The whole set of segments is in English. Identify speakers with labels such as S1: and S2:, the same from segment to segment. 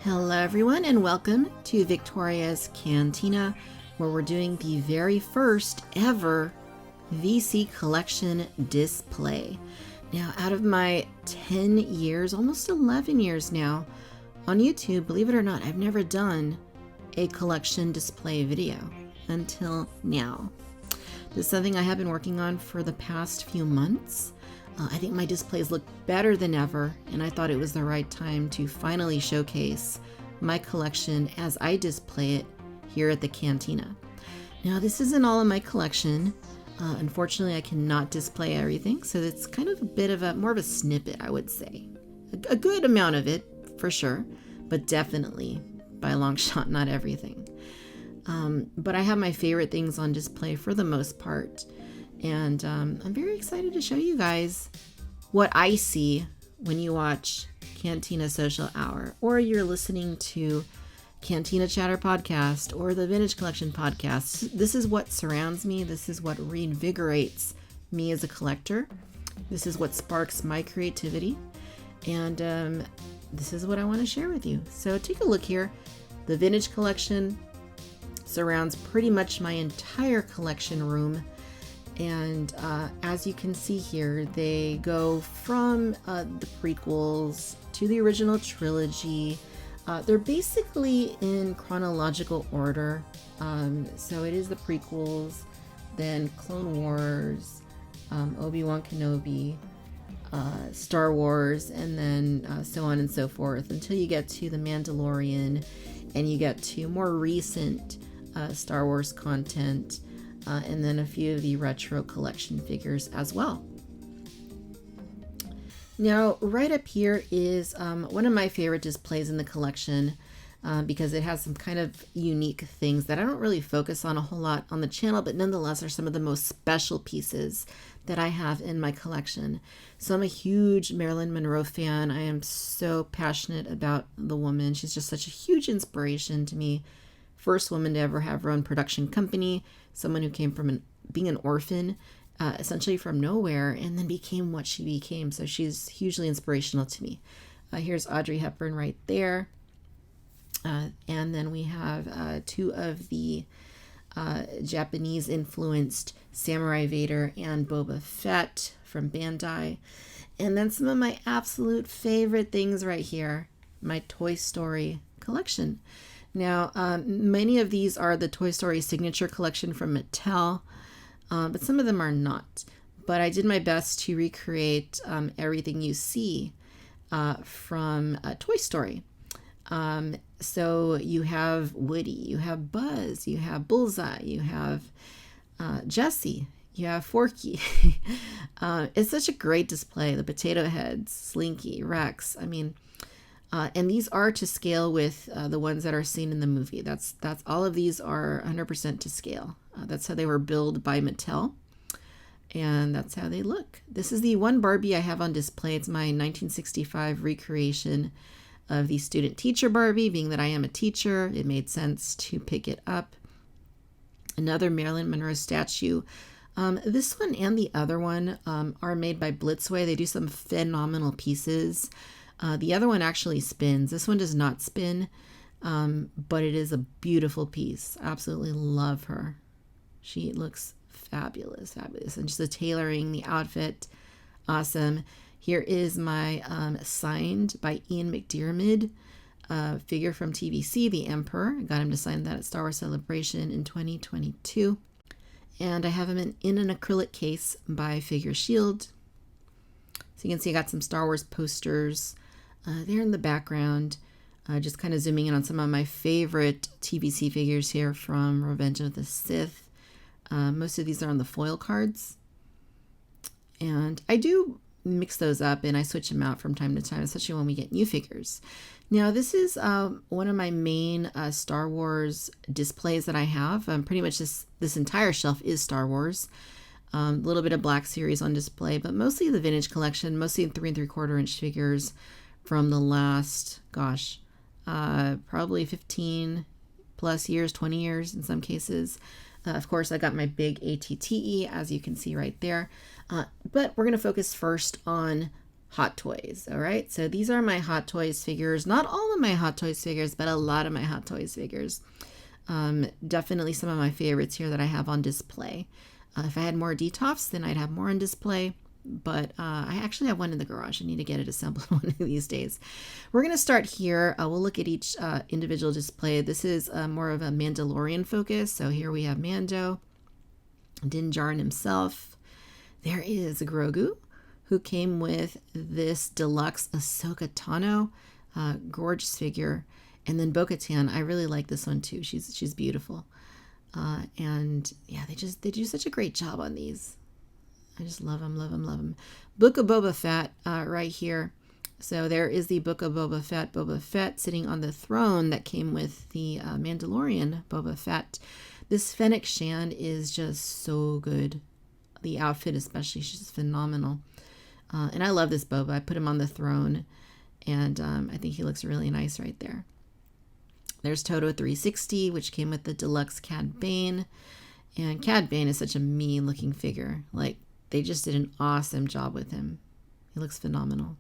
S1: Hello everyone and welcome to Victoria's Cantina, where we're doing the very first ever VC collection display. Now, out of my 10 years, almost 11 years now, on YouTube, believe it or not, I've never done a collection display video until now. This is something I have been working on for the past few months. I think my displays look better than ever, and I thought it was the right time to finally showcase my collection as I display it here at the Cantina. Now, this isn't all of my collection. Unfortunately, I cannot display everything, so it's kind of a bit of more of a snippet, I would say. A good amount of it, for sure, but definitely, by a long shot, not everything. But I have my favorite things on display for the most part. And I'm very excited to show you guys what I see when you watch Cantina Social Hour, or you're listening to Cantina Chatter podcast or the Vintage Collection podcast. This is what surrounds me. This is what reinvigorates me as a collector. This is what sparks my creativity. And this is what I want to share with you. So take a look here. The Vintage Collection surrounds pretty much my entire collection room. And as you can see here, they go from the prequels to the original trilogy. They're basically in chronological order. So it is the prequels, then Clone Wars, Obi-Wan Kenobi, Star Wars, and then so on and so forth until you get to The Mandalorian and you get to more recent Star Wars content. And then a few of the retro collection figures as well. Now, right up here is one of my favorite displays in the collection because it has some kind of unique things that I don't really focus on a whole lot on the channel, but nonetheless are some of the most special pieces that I have in my collection. So I'm a huge Marilyn Monroe fan. I am so passionate about the woman. She's just such a huge inspiration to me. First woman to ever have her own production company, someone who came from being an orphan, essentially from nowhere, and then became what she became. So she's hugely inspirational to me. Here's Audrey Hepburn right there. And then we have two of the Japanese-influenced Samurai Vader and Boba Fett from Bandai. And then some of my absolute favorite things right here, my Toy Story collection. Now, many of these are the Toy Story Signature Collection from Mattel, but some of them are not. But I did my best to recreate everything you see from Toy Story. So you have Woody, you have Buzz, you have Bullseye, you have Jessie, you have Forky. It's such a great display. The Potato Heads, Slinky, Rex. I mean, and these are to scale with the ones that are seen in the movie. That's all of these are 100% to scale. That's how they were billed by Mattel, and that's how they look. This is the one Barbie I have on display. It's my 1965 recreation of the student teacher Barbie. Being that I am a teacher, it made sense to pick it up. Another Marilyn Monroe statue. This one and the other one are made by Blitzway. They do some phenomenal pieces. The other one actually spins. This one does not spin, but it is a beautiful piece. Absolutely love her. She looks fabulous. And just the tailoring, the outfit, awesome. Here is my signed by Ian McDiarmid figure from TVC, the Emperor. I got him to sign that at Star Wars Celebration in 2022. And I have him in an acrylic case by Figure Shield. So you can see I got some Star Wars posters there in the background. Just kind of zooming in on some of my favorite TVC figures here from Revenge of the Sith. Most of these are on the foil cards. And I do mix those up and I switch them out from time to time, especially when we get new figures. Now, this is one of my main Star Wars displays that I have. Pretty much this entire shelf is Star Wars. A little bit of Black Series on display, but mostly the Vintage Collection, mostly in 3 3/4 inch figures from the last, probably 15 plus years, 20 years in some cases. Of course, I got my big ATTE, as you can see right there. But we're going to focus first on Hot Toys. All right, so these are my Hot Toys figures. Not all of my Hot Toys figures, but a lot of my Hot Toys figures. Definitely some of my favorites here that I have on display. If I had more Detofs, then I'd have more on display. But I actually have one in the garage. I need to get it assembled one of these days. We're going to start here. We'll look at each individual display. This is more of a Mandalorian focus. So here we have Mando, Din Djarin himself. There is Grogu, who came with this deluxe Ahsoka Tano, gorgeous figure. And then Bo-Katan. I really like this one too. She's beautiful. And yeah, they do such a great job on these. I just love them, love them, love them. Book of Boba Fett right here. So there is the Book of Boba Fett. Boba Fett sitting on the throne that came with the Mandalorian Boba Fett. This Fennec Shand is just so good. The outfit especially, she's phenomenal. And I love this Boba. I put him on the throne. And I think he looks really nice right there. There's Toto 360, which came with the deluxe Cad Bane. And Cad Bane is such a mean looking figure. Like, they just did an awesome job with him. He looks phenomenal.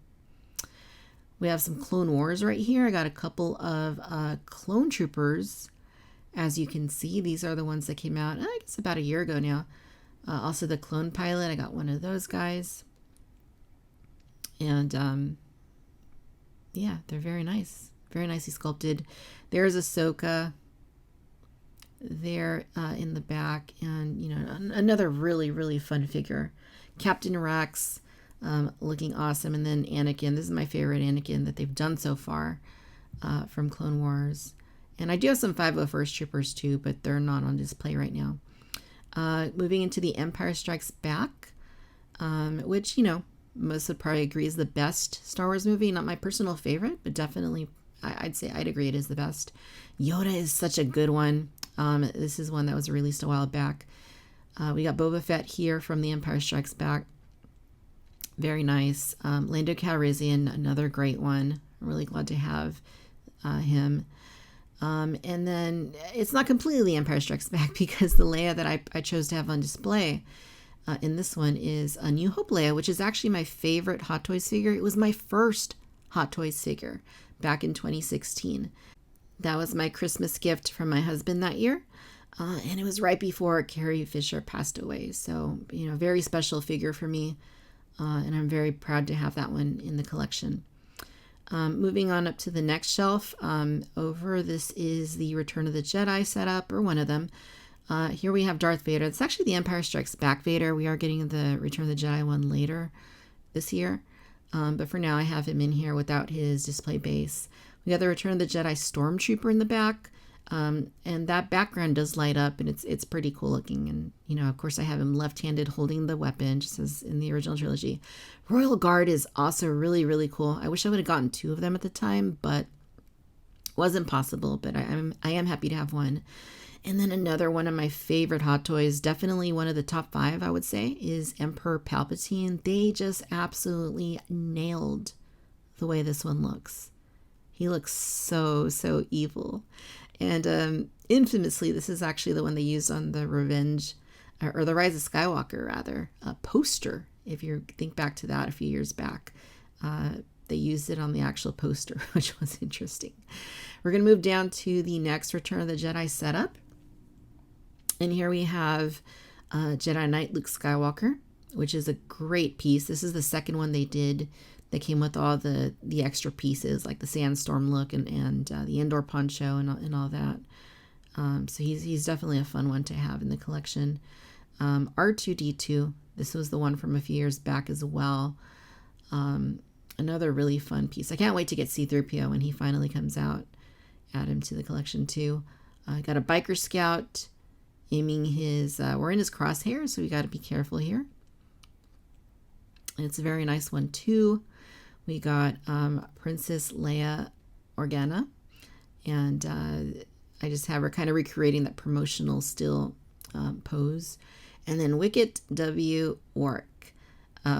S1: We have some Clone Wars right here. I got a couple of Clone Troopers. As you can see, these are the ones that came out, I guess, about a year ago now. Also the Clone Pilot. I got one of those guys. And, yeah, they're very nice. Very nicely sculpted. There's Ahsoka there in the back, and you know, another really, really fun figure. Captain Rex, looking awesome. And then Anakin. This is my favorite Anakin that they've done so far from Clone Wars. And I do have some 501st Troopers too, but they're not on display right now. Moving into the Empire Strikes Back, which, you know, most would probably agree is the best Star Wars movie. Not my personal favorite, but definitely I'd agree it is the best. Yoda is such a good one. This is one that was released a while back. We got Boba Fett here from The Empire Strikes Back. Very nice. Lando Calrissian, another great one. I'm really glad to have him. And then it's not completely Empire Strikes Back because the Leia that I chose to have on display in this one is a New Hope Leia, which is actually my favorite Hot Toys figure. It was my first Hot Toys figure back in 2016. That was my Christmas gift from my husband that year. And it was right before Carrie Fisher passed away. So, you know, very special figure for me. And I'm very proud to have that one in the collection. Moving on up to the next shelf, this is the Return of the Jedi setup, or one of them. Here we have Darth Vader. It's actually the Empire Strikes Back Vader. We are getting the Return of the Jedi one later this year. But for now, I have him in here without his display base. We got the Return of the Jedi Stormtrooper in the back. And that background does light up, and it's pretty cool looking. And, you know, of course, I have him left-handed holding the weapon, just as in the original trilogy. Royal Guard is also really, really cool. I wish I would have gotten 2 of them at the time, but wasn't possible. But I am happy to have one. And then another one of my favorite Hot Toys, definitely one of the top 5, I would say, is Emperor Palpatine. They just absolutely nailed the way this one looks. He looks so, so evil. And infamously, this is actually the one they used on the Revenge, or the Rise of Skywalker, rather, poster. If you think back to that a few years back, they used it on the actual poster, which was interesting. We're going to move down to the next Return of the Jedi setup. And here we have Jedi Knight Luke Skywalker, which is a great piece. This is the second one they did. They came with all the extra pieces, like the Sandstorm look and the Endor poncho and all that. So he's definitely a fun one to have in the collection. R2-D2. This was the one from a few years back as well. Another really fun piece. I can't wait to get C-3PO when he finally comes out. Add him to the collection too. Got a Biker Scout aiming his... we're in his crosshairs, so we got to be careful here. And it's a very nice one too. We got Princess Leia Organa, and I just have her kind of recreating that promotional still pose. And then Wicket W. Warwick,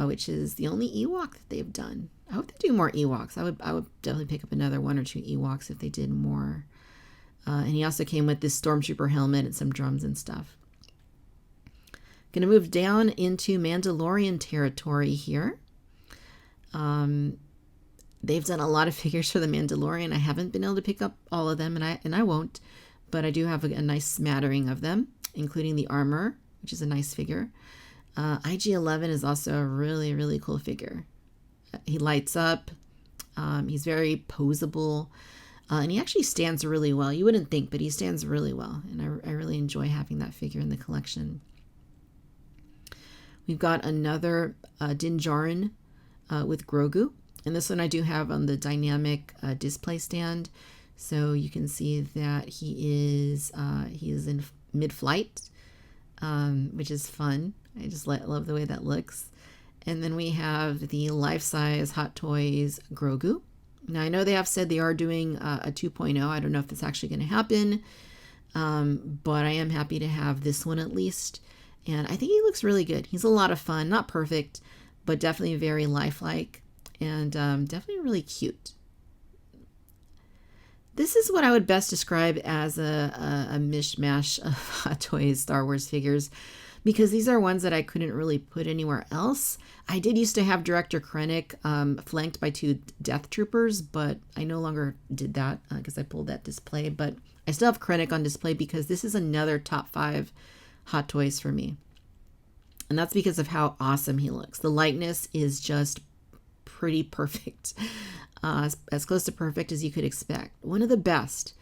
S1: which is the only Ewok that they've done. I hope they do more Ewoks. I would definitely pick up another 1 or 2 Ewoks if they did more. And he also came with this Stormtrooper helmet and some drums and stuff. Going to move down into Mandalorian territory here. They've done a lot of figures for the Mandalorian. I haven't been able to pick up all of them, and I won't, but I do have a nice smattering of them, including the armor, which is a nice figure. IG-11 is also a really, really cool figure. He lights up. He's very posable, and he actually stands really well. You wouldn't think, but he stands really well, and I really enjoy having that figure in the collection. We've got another Din Djarin with Grogu, and this one I do have on the dynamic display stand, so you can see that he is in mid-flight, which is fun. I just love the way that looks. And then we have the life-size Hot Toys Grogu. Now, I know they have said they are doing a 2.0. I don't know if it's actually going to happen, but I am happy to have this one at least. And I think he looks really good. He's a lot of fun. Not perfect, but definitely very lifelike and definitely really cute. This is what I would best describe as a mishmash of Hot Toys Star Wars figures, because these are ones that I couldn't really put anywhere else. I did used to have Director Krennic flanked by 2 Death Troopers, but I no longer did that because I pulled that display. But I still have Krennic on display because this is another top 5 Hot Toys for me. And that's because of how awesome he looks. The likeness is just pretty perfect. As close to perfect as you could expect. One of the best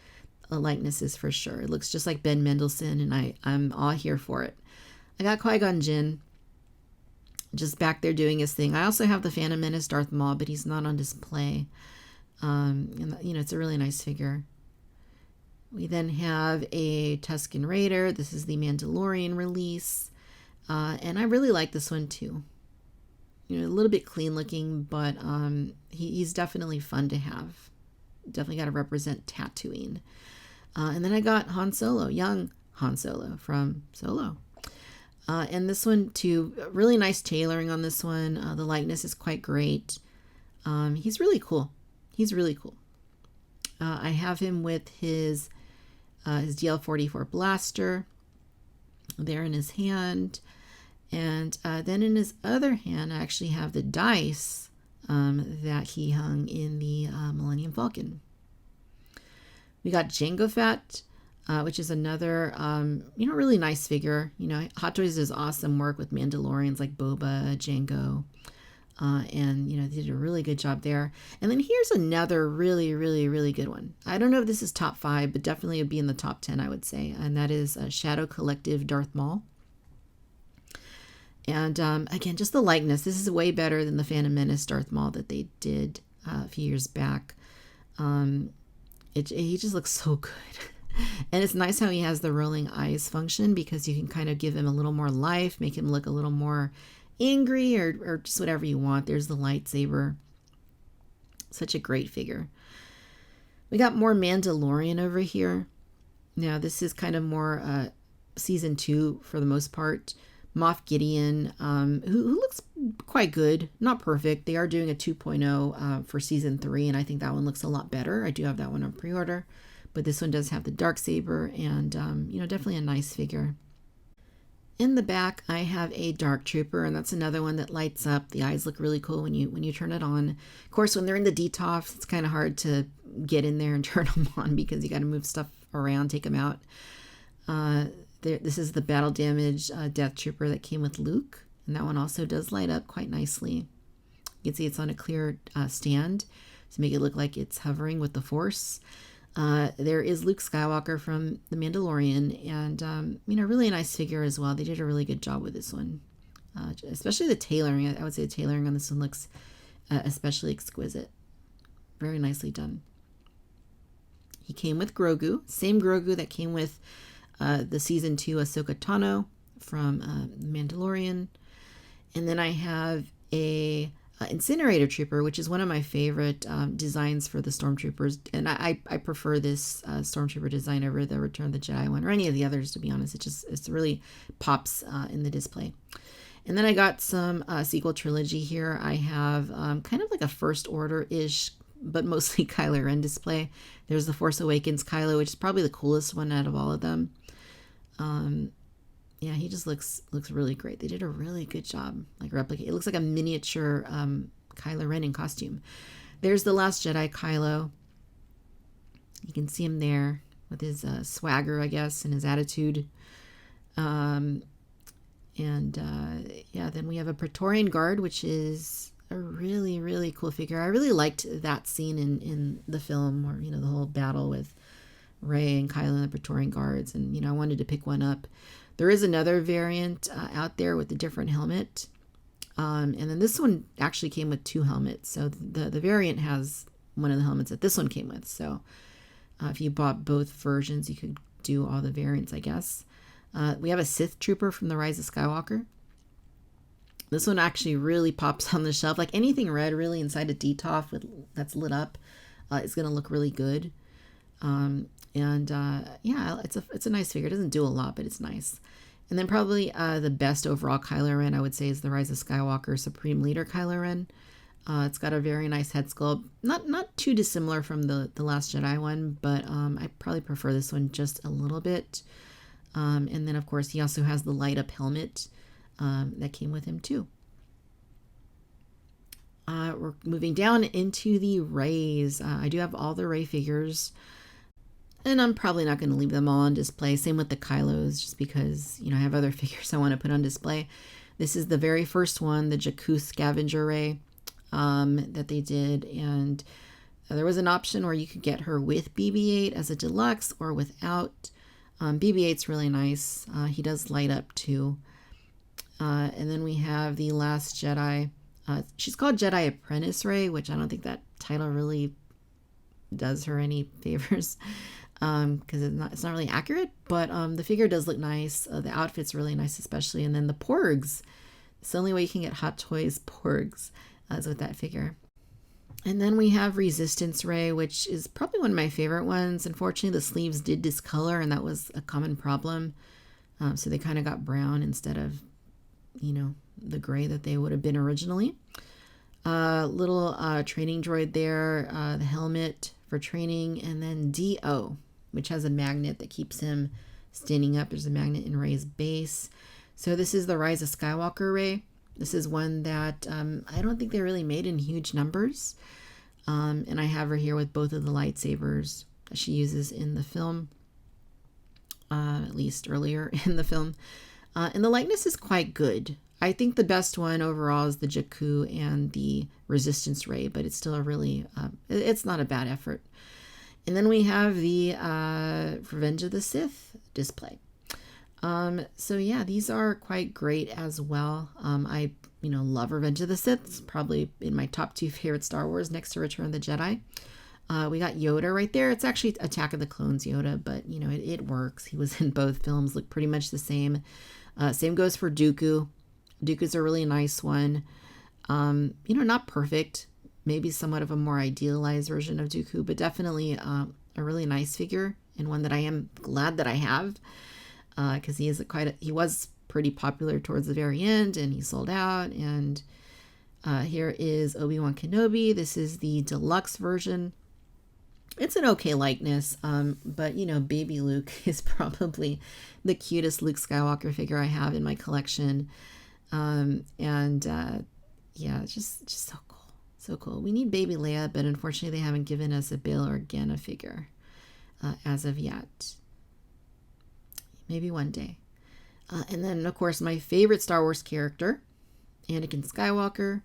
S1: likenesses for sure. It looks just like Ben Mendelsohn, and I'm all here for it. I got Qui-Gon Jinn just back there doing his thing. I also have the Phantom Menace Darth Maul, but he's not on display. And it's a really nice figure. We then have a Tusken Raider. This is the Mandalorian release. And I really like this one too. A little bit clean looking, but he's definitely fun to have. Definitely got to represent Tatooine. And then I got Han Solo, young Han Solo from Solo. And this one too, really nice tailoring on this one. The likeness is quite great. He's really cool. He's really cool. I have him with his DL-44 blaster there in his hand. And then in his other hand, I actually have the dice that he hung in the Millennium Falcon. We got Jango Fett, which is another, really nice figure. Hot Toys does awesome work with Mandalorians like Boba, Jango, and, they did a really good job there. And then here's another really, really, really good one. I don't know if this is top 5, but definitely would be in the top 10, I would say. And that is Shadow Collective Darth Maul. And again, just the likeness. This is way better than the Phantom Menace Darth Maul that they did a few years back. He just looks so good. And it's nice how he has the rolling eyes function, because you can kind of give him a little more life, make him look a little more angry or just whatever you want. There's the lightsaber. Such a great figure. We got more Mandalorian over here. Now, this is kind of more season 2 for the most part. Moff Gideon, who looks quite good, not perfect. They are doing a 2.0 for season 3, and I think that one looks a lot better. I do have that one on pre-order, but this one does have the Darksaber, and definitely a nice figure. In the back, I have a Dark Trooper, and that's another one that lights up. The eyes look really cool when you turn it on. Of course, when they're in the DTOF, it's kind of hard to get in there and turn them on because you got to move stuff around, take them out. This is the battle damage Death Trooper that came with Luke, and that one also does light up quite nicely. You can see it's on a clear stand to make it look like it's hovering with the Force. There is Luke Skywalker from The Mandalorian, and really a nice figure as well. They did a really good job with this one, especially the tailoring. I would say the tailoring on this one looks especially exquisite. Very nicely done. He came with Grogu, same Grogu that came with the season 2 Ahsoka Tano from The Mandalorian. And then I have a Incinerator Trooper, which is one of my favorite designs for the Stormtroopers. And I prefer this Stormtrooper design over the Return of the Jedi one, or any of the others, to be honest. It really pops in the display. And then I got some sequel trilogy here. I have kind of like a First Order-ish, but mostly Kylo Ren display. There's the Force Awakens Kylo, which is probably the coolest one out of all of them. Yeah, he just looks really great. They did a really good job. It looks like a miniature Kylo Ren in costume. There's the Last Jedi Kylo. You can see him there with his swagger, I guess, and his attitude. Yeah, then we have a Praetorian Guard, which is a really, really cool figure. I really liked that scene in the film, or, you know, the whole battle with Rey and Kylo and the Praetorian Guards. And, you know, I wanted to pick one up. There is another variant out there with a different helmet. And then this one actually came with 2 helmets. So the variant has one of the helmets that this one came with. So if you bought both versions, you could do all the variants, I guess. We have a Sith Trooper from The Rise of Skywalker. This one actually really pops on the shelf. Like anything red really inside a DTOF that's lit up is going to look really good. Yeah, it's a nice figure. It doesn't do a lot, but it's nice. And then probably the best overall Kylo Ren, I would say, is The Rise of Skywalker Supreme Leader Kylo Ren. It's got a very nice head sculpt. Not too dissimilar from the Last Jedi one, but I probably prefer this one just a little bit. And then, of course, he also has the light-up helmet that came with him, too. We're moving down into the Reys. I do have all the Rey figures. And I'm probably not going to leave them all on display. Same with the Kylos, just because, you know, I have other figures I want to put on display. This is the very first one, the Jakku Scavenger Rey that they did. And there was an option where you could get her with BB-8 as a deluxe or without. BB-8's really nice. He does light up too. And then we have the Last Jedi. She's called Jedi Apprentice Rey, which I don't think that title really does her any favors. Because it's not really accurate, but the figure does look nice. The outfit's really nice, especially. And then the Porgs. It's the only way you can get Hot Toys Porgs is with that figure. And then we have Resistance Rey, which is probably one of my favorite ones. Unfortunately, the sleeves did discolor, and that was a common problem. So they kind of got brown instead of, you know, the gray that they would have been originally. Little training droid there, the helmet for training, and then D.O., which has a magnet that keeps him standing up. There's a magnet in Rey's base. So this is the Rise of Skywalker Rey. This is one that I don't think they really made in huge numbers. And I have her here with both of the lightsabers that she uses in the film, at least earlier in the film. And the likeness is quite good. I think the best one overall is the Jakku and the Resistance Rey, but it's still a really, it's not a bad effort. And then we have the Revenge of the Sith display. So yeah, these are quite great as well. I, you know, love Revenge of the Sith. It's probably in my top 2 favorite Star Wars next to Return of the Jedi. We got Yoda right there. It's actually Attack of the Clones Yoda, but you know, it works. He was in both films, look pretty much the same. Same goes for Dooku. Dooku's a really nice one. You know, not perfect. Maybe somewhat of a more idealized version of Dooku, but definitely a really nice figure, and one that I am glad that I have, because he was pretty popular towards the very end, and he sold out. And here is Obi-Wan Kenobi. This is the deluxe version. It's an okay likeness, but you know, baby Luke is probably the cutest Luke Skywalker figure I have in my collection. Yeah, it's just so cool. So cool. We need baby Leia, but unfortunately they haven't given us a Bail Organa figure as of yet. Maybe one day. And then, of course, my favorite Star Wars character, Anakin Skywalker.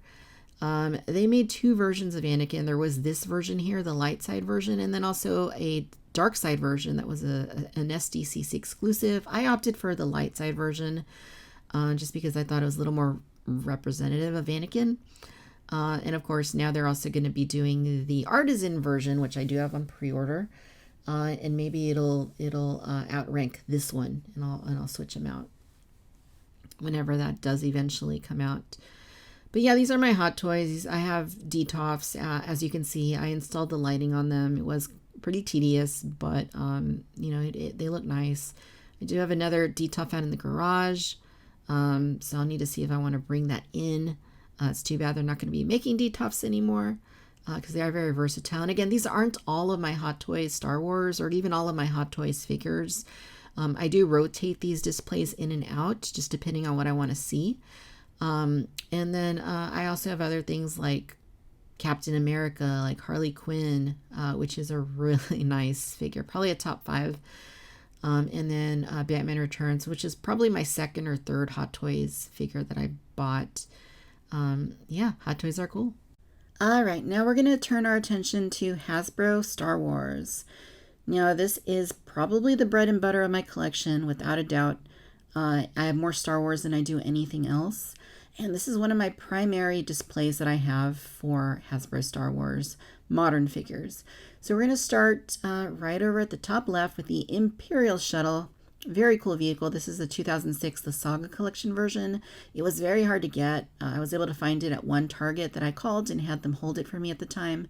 S1: They made 2 versions of Anakin. There was this version here, the light side version, and then also a dark side version that was an SDCC exclusive. I opted for the light side version just because I thought it was a little more representative of Anakin. And of course, now they're also going to be doing the artisan version, which I do have on pre-order. And maybe it'll outrank this one, and I'll switch them out whenever that does eventually come out. But yeah, these are my Hot Toys. I have DTOFs. As you can see, I installed the lighting on them. It was pretty tedious, but you know, they look nice. I do have another DTOF out in the garage, so I'll need to see if I want to bring that in. It's too bad they're not going to be making DTOFs anymore, because they are very versatile. And again, these aren't all of my Hot Toys Star Wars, or even all of my Hot Toys figures. I do rotate these displays in and out, just depending on what I want to see. And then I also have other things like Captain America, like Harley Quinn, which is a really nice figure, probably a top 5. And then Batman Returns, which is probably my second or third Hot Toys figure that I bought. Yeah, Hot Toys are cool. All right, now we're going to turn our attention to Hasbro Star Wars. Now, this is probably the bread and butter of my collection, without a doubt. I have more Star Wars than I do anything else. And this is one of my primary displays that I have for Hasbro Star Wars modern figures. So we're going to start right over at the top left with the Imperial Shuttle. Very cool vehicle. This is the 2006, the Saga Collection version. It was very hard to get. I was able to find it at one Target that I called and had them hold it for me at the time.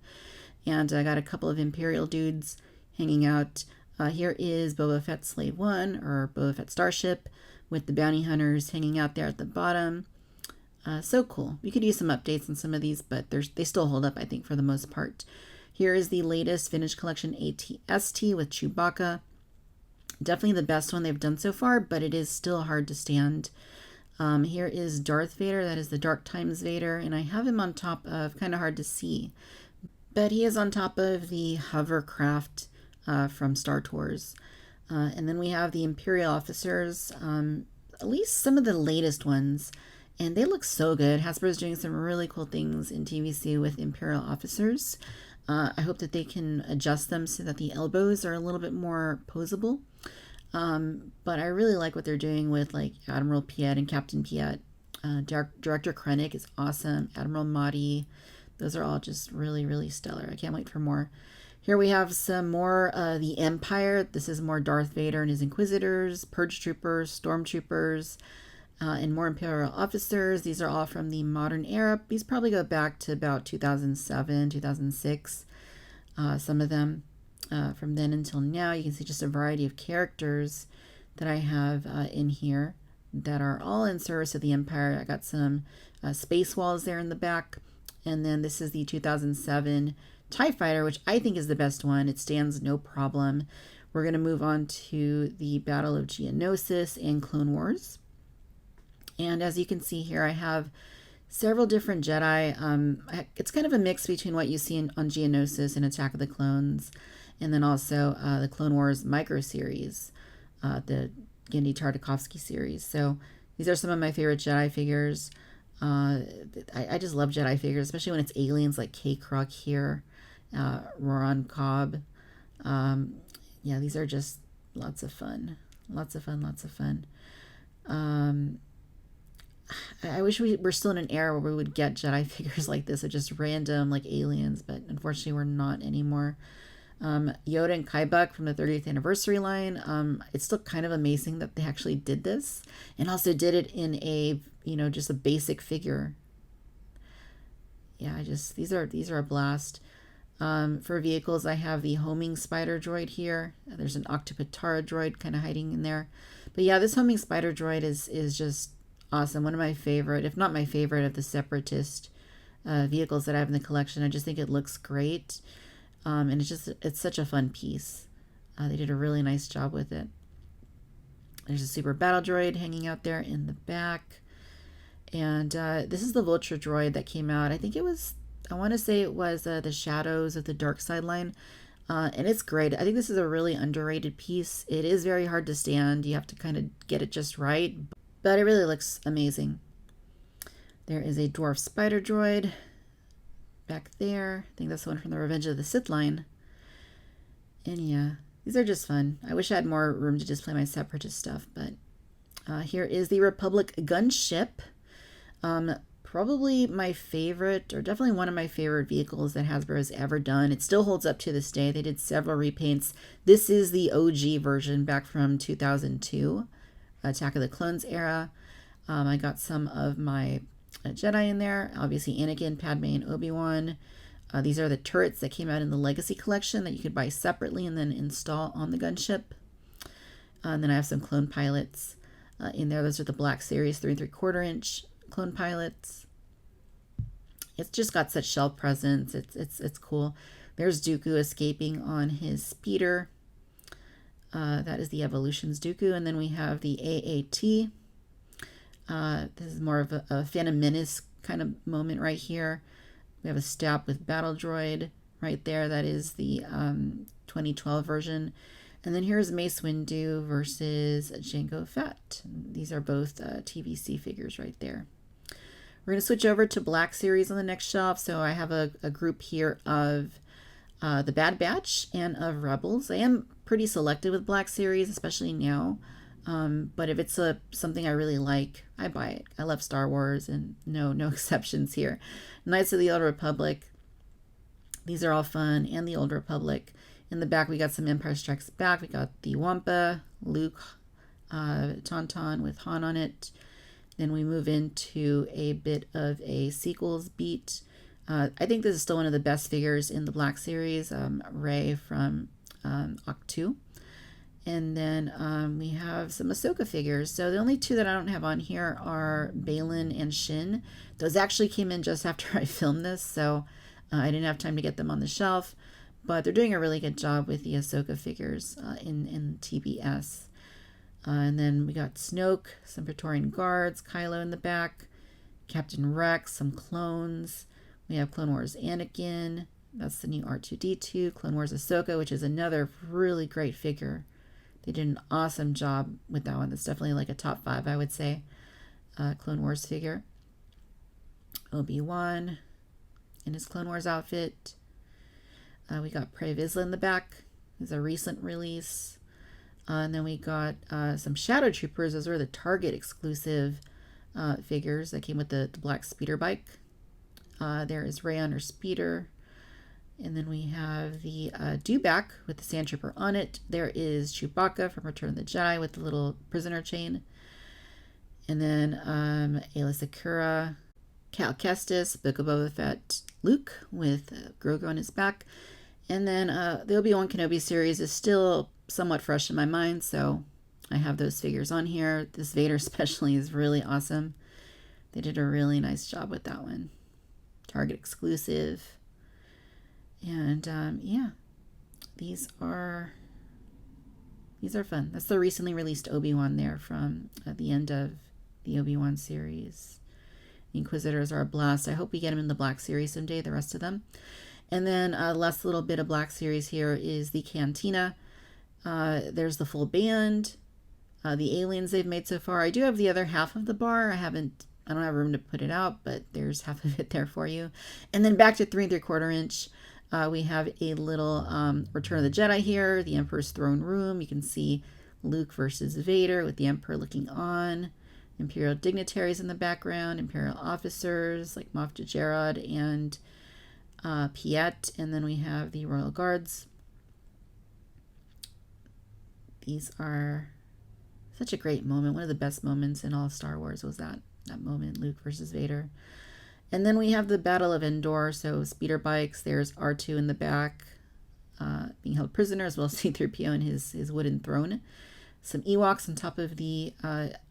S1: And I got a couple of Imperial dudes hanging out. Here is Boba Fett Slave 1, or Boba Fett Starship, with the bounty hunters hanging out there at the bottom. So cool. We could use some updates on some of these, but they still hold up, I think, for the most part. Here is the latest Vintage Collection AT-ST with Chewbacca. Definitely the best one they've done so far, but it is still hard to stand. Here is Darth Vader. That is the Dark Times Vader, and I have him on top of, kind of hard to see, but he is on top of the hovercraft from Star Tours. And then we have the Imperial officers, at least some of the latest ones, and they look so good. Hasbro's doing some really cool things in TVC with Imperial officers. I hope that they can adjust them so that the elbows are a little bit more posable. But I really like what they're doing with like Admiral Piet and Captain Piet. Director Krennic is awesome. Admiral Mahdi. Those are all just really, really stellar. I can't wait for more. Here we have some more the Empire. This is more Darth Vader and his Inquisitors, Purge Troopers, Stormtroopers, and more Imperial officers. These are all from the modern era. These probably go back to about 2007, 2006. Some of them from then until now. You can see just a variety of characters that I have in here that are all in service of the Empire. I got some space walls there in the back. And then this is the 2007 TIE Fighter, which I think is the best one. It stands no problem. We're going to move on to the Battle of Geonosis and Clone Wars. And as you can see here, I have several different Jedi. It's kind of a mix between what you see on Geonosis and Attack of the Clones, and then also the Clone Wars micro series, the Genndy Tartakovsky series. So these are some of my favorite Jedi figures. I just love Jedi figures, especially when it's aliens like K-Kruk here, Roran Cobb. Yeah, these are just lots of fun. Lots of fun, lots of fun. I wish we were still in an era where we would get Jedi figures like this, of just random like aliens, but unfortunately we're not anymore. Yoda and Kybuk from the 30th anniversary line. It's still kind of amazing that they actually did this and also did it in a, just a basic figure. Yeah, these are a blast. For vehicles, I have the homing spider droid here. There's an Octopatara droid kind of hiding in there. But yeah, this homing spider droid is just awesome. One of my favorite, if not my favorite, of the Separatist vehicles that I have in the collection. I just think it looks great. And it's such a fun piece. They did a really nice job with it. There's a super battle droid hanging out there in the back. And this is the Vulture droid that came out. I want to say it was the Shadows of the Dark Side line. And it's great. I think this is a really underrated piece. It is very hard to stand. You have to kind of get it just right. But it really looks amazing. There is a Dwarf Spider droid back there. I think that's the one from the Revenge of the Sith line. And yeah, these are just fun. I wish I had more room to display my Separatist stuff, but here is the Republic gunship. Probably my favorite, or definitely one of my favorite vehicles that Hasbro has ever done. It still holds up to this day. They did several repaints. This is the OG version back from 2002, Attack of the Clones era. I got some of my Jedi in there. Obviously Anakin, Padme, and Obi-Wan. These are the turrets that came out in the Legacy Collection that you could buy separately and then install on the gunship. And then I have some clone pilots in there. Those are the Black Series 3 3/4 inch clone pilots. It's just got such shelf presence. It's cool. There's Dooku escaping on his speeder. That is the Evolutions Dooku. And then we have the AAT. This is more of a Phantom Menace kind of moment right here. We have a Stap with Battle Droid right there. That is the 2012 version. And then here's Mace Windu versus Jango Fett. These are both TVC figures right there. We're going to switch over to Black Series on the next shelf. So I have a group here of the Bad Batch and of Rebels. I am pretty selective with Black Series, especially now. But if it's something I really like, I buy it. I love Star Wars, and no exceptions here. Knights of the Old Republic. These are all fun, and the Old Republic. In the back, we got some Empire Strikes Back. We got the Wampa, Luke, Tauntaun with Han on it. Then we move into a bit of a sequels beat. I think this is still one of the best figures in the Black Series, Rey from Octu. And then we have some Ahsoka figures. So the only two that I don't have on here are Baylan and Shin. Those actually came in just after I filmed this, so I didn't have time to get them on the shelf. But they're doing a really good job with the Ahsoka figures in TBS. And then we got Snoke, some Praetorian Guards, Kylo in the back, Captain Rex, some clones. We have Clone Wars Anakin. That's the new R2-D2. Clone Wars Ahsoka, which is another really great figure. They did an awesome job with that one. That's definitely like a top 5, I would say. Clone Wars figure. Obi-Wan in his Clone Wars outfit. We got Pre Vizsla in the back. It's a recent release. And then we got some Shadow Troopers. Those were the Target exclusive figures that came with the black speeder bike. There is Rey on her speeder. And then we have the Dewback with the Sand Trooper on it. There is Chewbacca from Return of the Jedi with the little prisoner chain. And then Aayla Secura, Cal Kestis, Book of Boba Fett, Luke with Grogu on his back. And then the Obi-Wan Kenobi series is still somewhat fresh in my mind, so I have those figures on here. This Vader especially is really awesome. They did a really nice job with that one. Target exclusive. And yeah, these are fun. That's the recently released Obi-Wan there from the end of the Obi-Wan series. The Inquisitors are a blast. I hope we get them in the Black series someday, the rest of them. And then last little bit of Black series here is the Cantina. There's the full band, the aliens they've made so far. I do have the other half of the bar. I don't have room to put it out, but there's half of it there for you. And then back to 3 3/4 inch. We have a little Return of the Jedi here, the Emperor's throne room. You can see Luke versus Vader with the Emperor looking on. Imperial dignitaries in the background, Imperial officers like Moff Gideon and Piet. And then we have the Royal Guards. These are such a great moment. One of the best moments in all of Star Wars was that moment, Luke versus Vader. And then we have the Battle of Endor, so speeder bikes. There's R2 in the back being held prisoner, as well as C-3PO and his wooden throne. Some Ewoks on top of the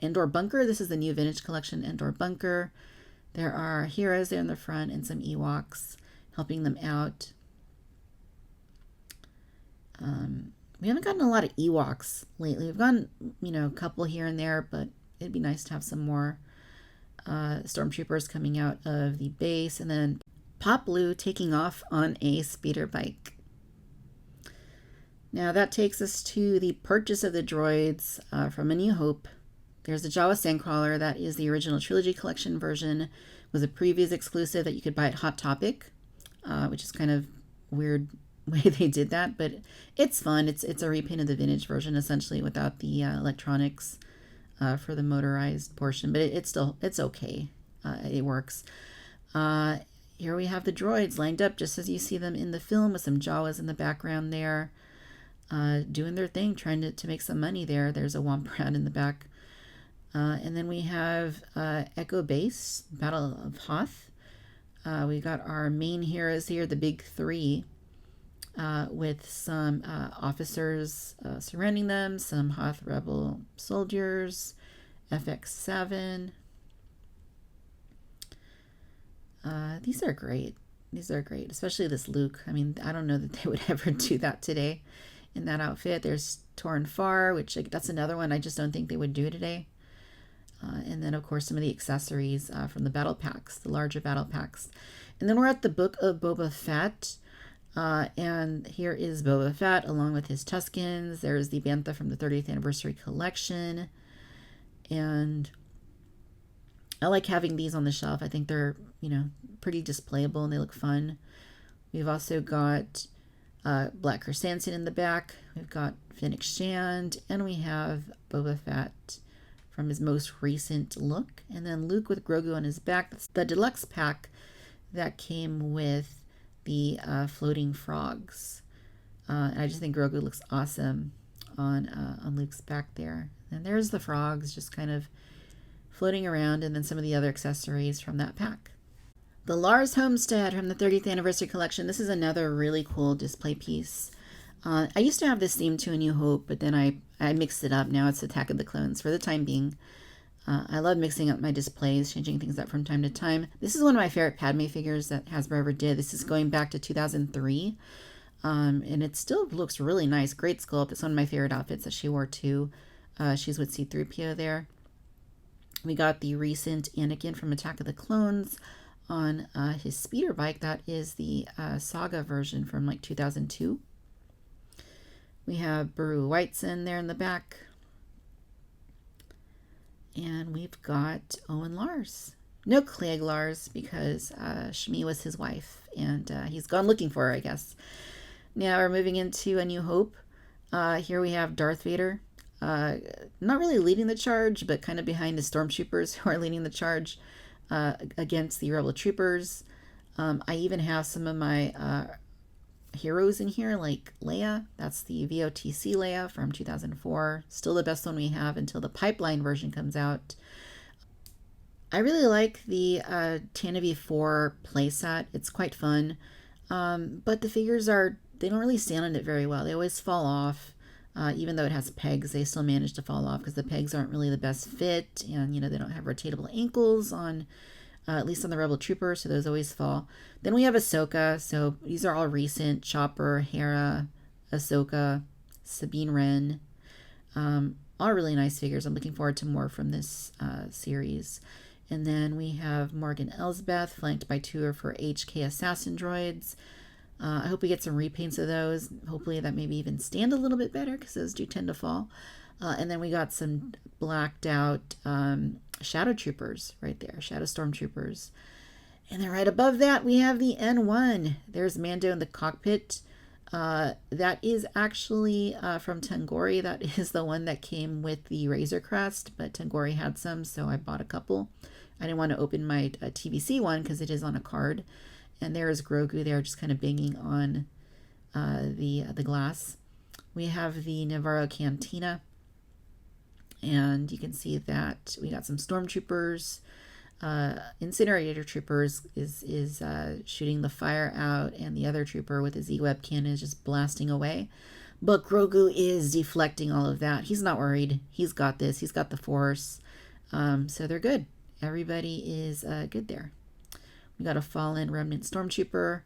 S1: Endor bunker. This is the new Vintage Collection Endor bunker. There are heroes there in the front and some Ewoks helping them out. We haven't gotten a lot of Ewoks lately. We've gotten, a couple here and there, but it'd be nice to have some more stormtroopers coming out of the base. And then Pop Blue taking off on a speeder bike. Now that takes us to the purchase of the droids from A New Hope. There's the Jawa Sandcrawler. That is the original Trilogy Collection version. It was a previous exclusive that you could buy at Hot Topic, which is kind of weird way they did that, but it's fun. It's a repaint of the vintage version, essentially, without the electronics for the motorized portion, but it's okay. It works. Here we have the droids lined up just as you see them in the film, with some Jawas in the background there, doing their thing, trying to make some money there. There's a Womp Rat in the back. And then we have Echo Base, Battle of Hoth. We got our main heroes here, the big 3, with some officers surrounding them, some Hoth Rebel soldiers, FX7. These are great. These are great, especially this Luke. I mean, I don't know that they would ever do that today in that outfit. There's Torn Far, which that's another one I just don't think they would do today. And then, of course, some of the accessories from the battle packs, the larger battle packs. And then we're at the Book of Boba Fett. And here is Boba Fett along with his Tuskens. There's the Bantha from the 30th Anniversary Collection. And I like having these on the shelf. I think they're, pretty displayable and they look fun. We've also got Black Chrysanthemum in the back. We've got Fennec Shand. And we have Boba Fett from his most recent look. And then Luke with Grogu on his back. That's the deluxe pack that came with the floating frogs. And I just think Grogu looks awesome on Luke's back there. And there's the frogs just kind of floating around, and then some of the other accessories from that pack. The Lars Homestead from the 30th Anniversary Collection. This is another really cool display piece. I used to have this theme to A New Hope, but then I mixed it up. Now it's Attack of the Clones for the time being. I love mixing up my displays, changing things up from time to time. This is one of my favorite Padme figures that Hasbro ever did. This is going back to 2003. And it still looks really nice. Great sculpt. It's one of my favorite outfits that she wore too. She's with C-3PO there. We got the recent Anakin from Attack of the Clones on his speeder bike. That is the Saga version from like 2002. We have Beru Whiteson there in the back. And we've got Owen Lars. No Clegg Lars because Shmi was his wife and he's gone looking for her, I guess. Now we're moving into A New Hope. Here we have Darth Vader. Not really leading the charge, but kind of behind the stormtroopers who are leading the charge against the rebel troopers. I even have some of my heroes in here, like Leia. That's the VOTC Leia from 2004. Still the best one we have until the pipeline version comes out. I really like the Tana V4 playset. It's quite fun. But the figures they don't really stand on it very well. They always fall off. Even though it has pegs, they still manage to fall off because the pegs aren't really the best fit, and they don't have rotatable ankles on, at least on the Rebel Trooper, so those always fall. Then we have Ahsoka, so these are all recent: Chopper, Hera, Ahsoka, Sabine Wren. All really nice figures. I'm looking forward to more from this series. And then we have Morgan Elsbeth, flanked by two of her HK assassin droids. I hope we get some repaints of those. Hopefully that maybe even stand a little bit better because those do tend to fall. And then we got some blacked out Shadow Troopers right there, Shadow Stormtroopers. And then right above that we have the N1. There's Mando in the cockpit. That is actually from Tangori. That is the one that came with the Razor Crest, but Tangori had some, so I bought a couple. I didn't want to open my TVC one because it is on a card. And there is Grogu there just kind of banging on the glass. We have the Navarro Cantina. And you can see that we got some stormtroopers. Incinerator Troopers is shooting the fire out, and the other trooper with his E-Web cannon is just blasting away. But Grogu is deflecting all of that. He's not worried. He's got this. He's got the Force. So they're good. Everybody is good there. We got a fallen Remnant Stormtrooper,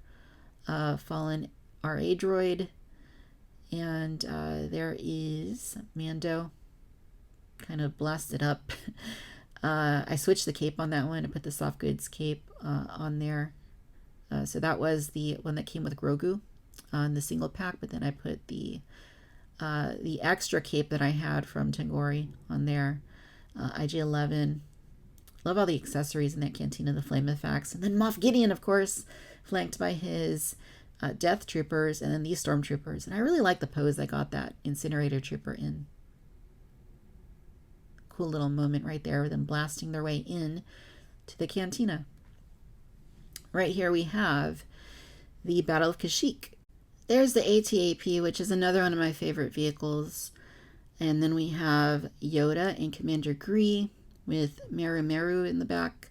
S1: fallen RA droid, and there is Mando, kind of blasted up. I switched the cape on that one. I put the soft goods cape on there. So that was the one that came with Grogu on the single pack, but then I put the extra cape that I had from Tangori on there. IG-11. Love all the accessories in that Cantina, the Flame Effects. And then Moff Gideon, of course, flanked by his Death Troopers and then these Stormtroopers. And I really like the pose I got that Incinerator Trooper in. Cool little moment right there with them blasting their way in to the Cantina. Right here we have the Battle of Kashyyyk. There's the AT-AP, which is another one of my favorite vehicles. And then we have Yoda and Commander Gree, with Meru Meru in the back,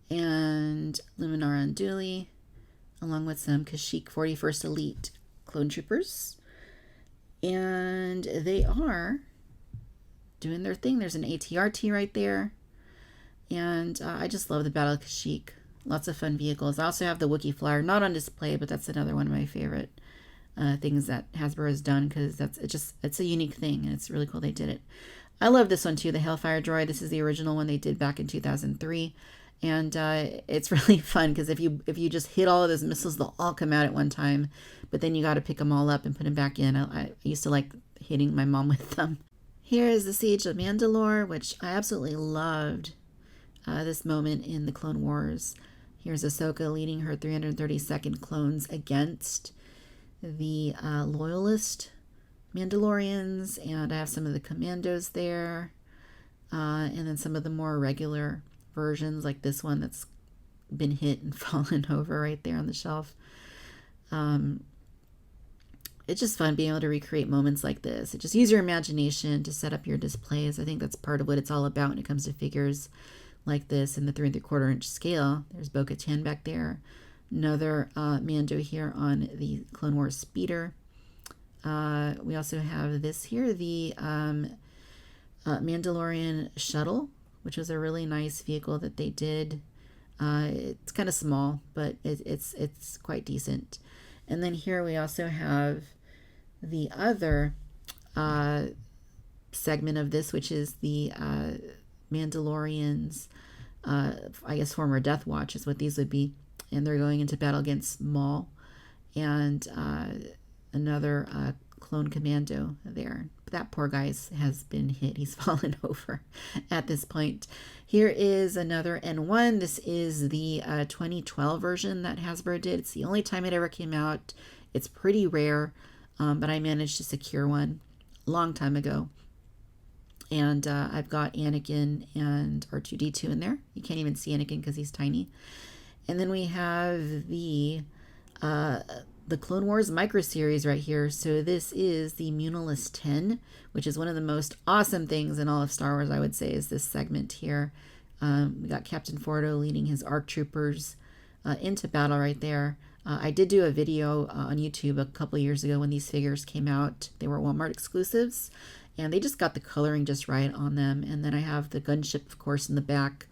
S1: and Luminara Unduli, along with some Kashyyyk 41st Elite clone troopers. And they are doing their thing. There's an ATRT right there. And I just love the Battle of Kashyyyk. Lots of fun vehicles. I also have the Wookiee Flyer, not on display, but that's another one of my favorite things that Hasbro has done because it's a unique thing and it's really cool they did it. I love this one too, the Hailfire droid. This is the original one they did back in 2003. And it's really fun because if you just hit all of those missiles, they'll all come out at one time. But then you got to pick them all up and put them back in. I used to like hitting my mom with them. Here is the Siege of Mandalore, which I absolutely loved this moment in the Clone Wars. Here's Ahsoka leading her 332nd clones against the Loyalist Mandalorians, and I have some of the commandos there, and then some of the more regular versions like this one that's been hit and fallen over right there on the shelf. It's just fun being able to recreate moments like this. Just use your imagination to set up your displays. I think that's part of what it's all about when it comes to figures like this in the 3 3/4 inch scale. There's Bo-Katan back there. Another Mando here on the Clone Wars speeder. We also have this here, the Mandalorian shuttle, which was a really nice vehicle that they did. It's kind of small, but it's quite decent. And then here we also have the other segment of this, which is the Mandalorians, I guess former Death Watch is what these would be. And they're going into battle against Maul and another clone commando there. That poor guy has been hit. He's fallen over at this point. Here is another N1. This is the 2012 version that Hasbro did. It's the only time it ever came out. It's pretty rare, but I managed to secure one a long time ago. And I've got Anakin and R2-D2 in there. You can't even see Anakin because he's tiny. And then we have the Clone Wars micro series right here. So this is the Munilus 10, which is one of the most awesome things in all of Star Wars, I would say, is this segment here. We got Captain Fordo leading his ARC troopers into battle right there. I did do a video on YouTube a couple years ago when these figures came out. They were Walmart exclusives, and they just got the coloring just right on them. And then I have the gunship, of course, in the back,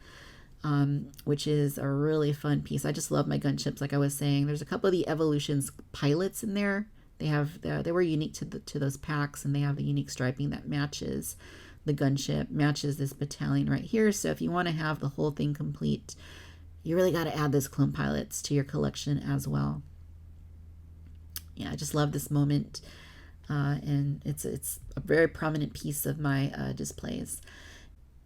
S1: which is a really fun piece. I just love my gunships, like I was saying. There's a couple of the Evolutions pilots in there. They were unique to those packs, and they have the unique striping that matches the gunship, matches this battalion right here. So if you want to have the whole thing complete, you really got to add those clone pilots to your collection as well. Yeah, I just love this moment, and it's a very prominent piece of my displays.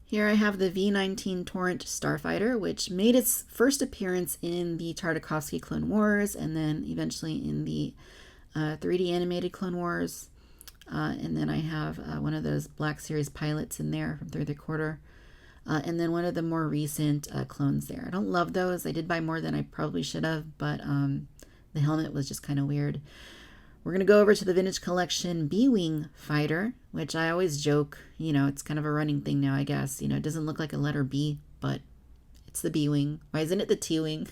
S1: Here I have the V-19 Torrent Starfighter, which made its first appearance in the Tartakovsky Clone Wars and then eventually in the 3D animated Clone Wars. And then I have one of those Black Series pilots in there from 3 3/4. And then one of the more recent clones there. I don't love those. I did buy more than I probably should have, but the helmet was just kind of weird. We're going to go over to the Vintage Collection B-Wing fighter, which I always joke, it's kind of a running thing now, I guess. It doesn't look like a letter B, but it's the B-Wing. Why isn't it the T-Wing?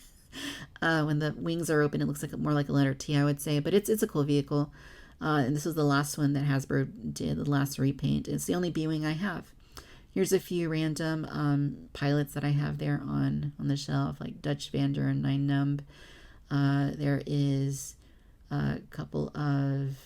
S1: When the wings are open, it looks like more like a letter T, I would say. But it's a cool vehicle. And this was the last one that Hasbro did, the last repaint. It's the only B-Wing I have. Here's a few random pilots that I have there on the shelf, like Dutch Vander and Nine Numb. There is a couple of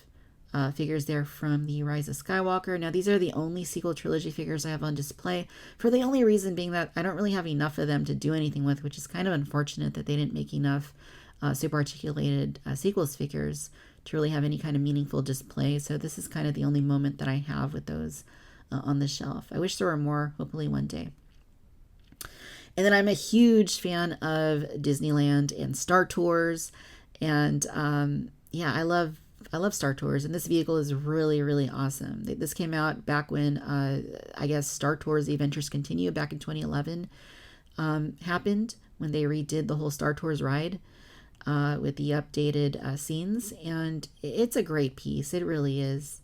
S1: figures there from the Rise of Skywalker. Now, these are the only sequel trilogy figures I have on display, for the only reason being that I don't really have enough of them to do anything with, which is kind of unfortunate that they didn't make enough super articulated sequels figures to really have any kind of meaningful display. So this is kind of the only moment that I have with those on the shelf. I wish there were more, hopefully one day. And then I'm a huge fan of Disneyland and Star Tours. And yeah, I love Star Tours, and this vehicle is really, really awesome. This came out back when, I guess, Star Tours The Adventures Continue back in 2011 happened, when they redid the whole Star Tours ride with the updated scenes. And it's a great piece. It really is.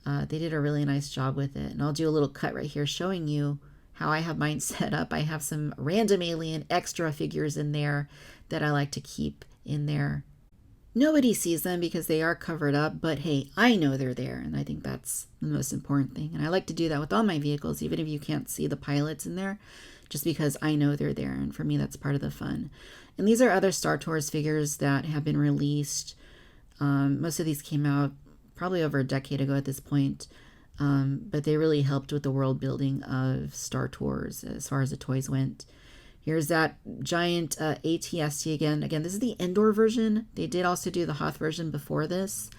S1: They did a really nice job with it. And I'll do a little cut right here showing you how I have mine set up. I have some random alien extra figures in there that I like to keep in there. Nobody sees them because they are covered up, but hey, I know they're there, and I think that's the most important thing. And I like to do that with all my vehicles, even if you can't see the pilots in there, just because I know they're there, and for me that's part of the fun. And these are other Star Tours figures that have been released. Most of these came out probably over a decade ago at this point. but they really helped with the world building of Star Tours as far as the toys went. Here's that giant ATST again. Again, this is the indoor version. They did also do the Hoth version before this,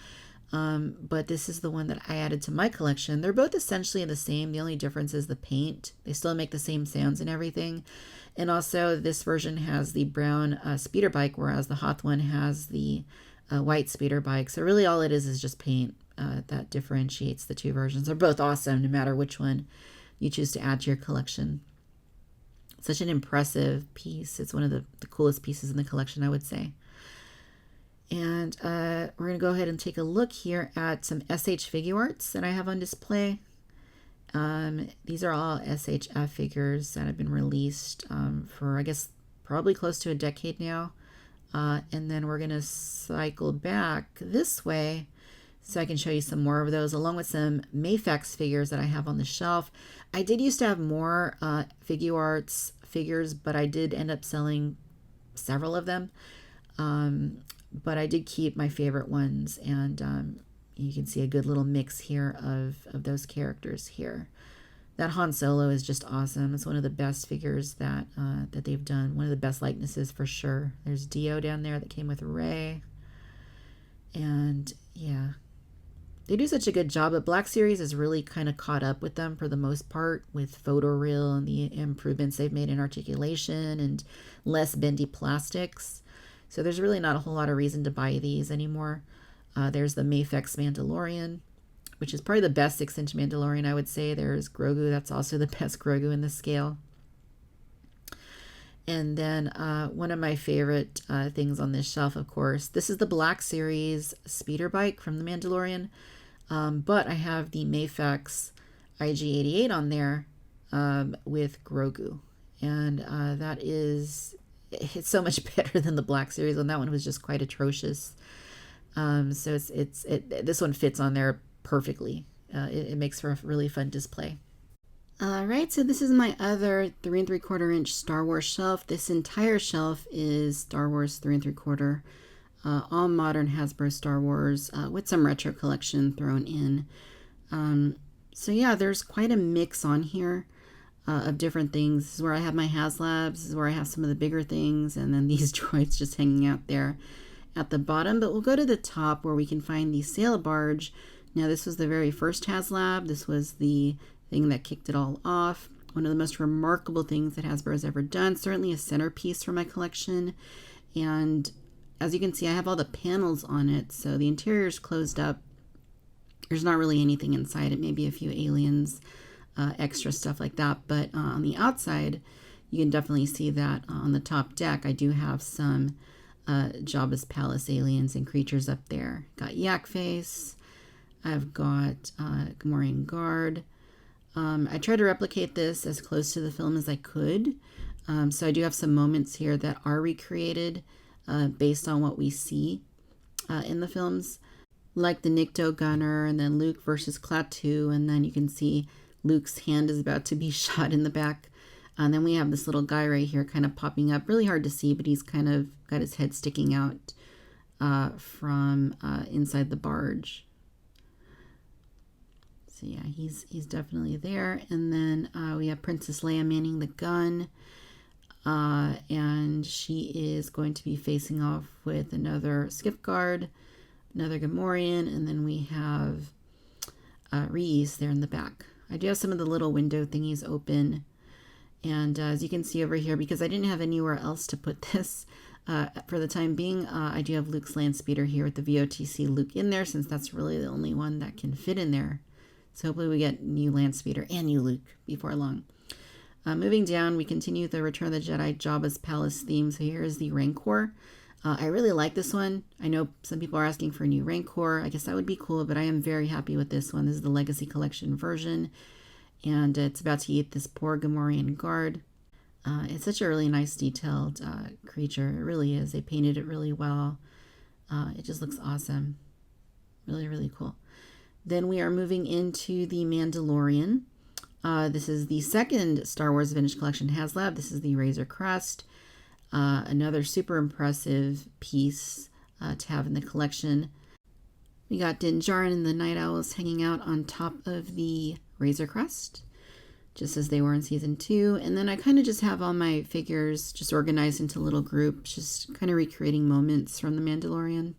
S1: but this is the one that I added to my collection. They're both essentially the same. The only difference is the paint. They still make the same sounds and everything. And also this version has the brown speeder bike, whereas the Hoth one has the white speeder bike. So really all it is just paint that differentiates the two versions. They're both awesome no matter which one you choose to add to your collection. Such an impressive piece. It's one of the coolest pieces in the collection, I would say. And we're going to go ahead and take a look here at some SH figure arts that I have on display. These are all SHF figures that have been released for, I guess, probably close to a decade now. And then we're going to cycle back this way so I can show you some more of those, along with some Mafex figures that I have on the shelf. I did used to have more figure arts figures, but I did end up selling several of them. But I did keep my favorite ones, and you can see a good little mix here of those characters here. That Han Solo is just awesome. It's one of the best figures that they've done. One of the best likenesses for sure. There's Dio down there that came with Rey. And yeah, they do such a good job. But Black Series has really kind of caught up with them for the most part, with photoreal and the improvements they've made in articulation and less bendy plastics. So there's really not a whole lot of reason to buy these anymore. There's the Mafex Mandalorian, which is probably the best 6-inch Mandalorian, I would say. There's Grogu. That's also the best Grogu in the scale. And then one of my favorite things on this shelf, of course, this is the Black Series speeder bike from the Mandalorian. But I have the Mafex IG-88 on there with Grogu. And it's so much better than the Black Series one. That one was just quite atrocious. So this one fits on there perfectly. It makes for a really fun display. All right, so this is my other 3 3/4 inch Star Wars shelf. This entire shelf is Star Wars 3 3/4, all modern Hasbro Star Wars with some retro collection thrown in. So yeah, there's quite a mix on here of different things. This is where I have my Haslabs. This is where I have some of the bigger things, and then these droids just hanging out there at the bottom. But we'll go to the top where we can find the sail barge. Now this was the very first Haslab. This was the thing that kicked it all off. One of the most remarkable things that Hasbro has ever done. Certainly a centerpiece for my collection. And as you can see, I have all the panels on it. So the interior is closed up. There's not really anything inside it. Maybe a few aliens, extra stuff like that. But on the outside, you can definitely see that on the top deck, I do have some Jabba's Palace aliens and creatures up there. Got Yak Face. I've got Gamorrean Guard. I tried to replicate this as close to the film as I could. So I do have some moments here that are recreated based on what we see in the films, like the Nikto Gunner, and then Luke versus Klaatu, and then you can see Luke's hand is about to be shot in the back. And then we have this little guy right here kind of popping up. Really hard to see, but he's kind of got his head sticking out from inside the barge. So yeah, he's definitely there. And then we have Princess Leia manning the gun. And she is going to be facing off with another skiff guard, another Gamorrean, and then we have Reese there in the back. I do have some of the little window thingies open. And as you can see over here, because I didn't have anywhere else to put this for the time being, I do have Luke's land speeder here with the VOTC Luke in there, since that's really the only one that can fit in there. So hopefully we get new land speeder and new Luke before long. Moving down, we continue the Return of the Jedi Jabba's Palace theme. So here is the Rancor. I really like this one. I know some people are asking for a new Rancor. I guess that would be cool, but I am very happy with this one. This is the Legacy Collection version, and it's about to eat this poor Gamorrean guard. It's such a really nice detailed creature. It really is. They painted it really well. It just looks awesome. Really, really cool. Then we are moving into the Mandalorian. This is the second Star Wars Vintage Collection Haslab. This is the Razor Crest. Another super impressive piece to have in the collection. We got Din Djarin and the Night Owls hanging out on top of the Razor Crest, just as they were in season 2. And then I kind of just have all my figures just organized into little groups, just kind of recreating moments from The Mandalorian.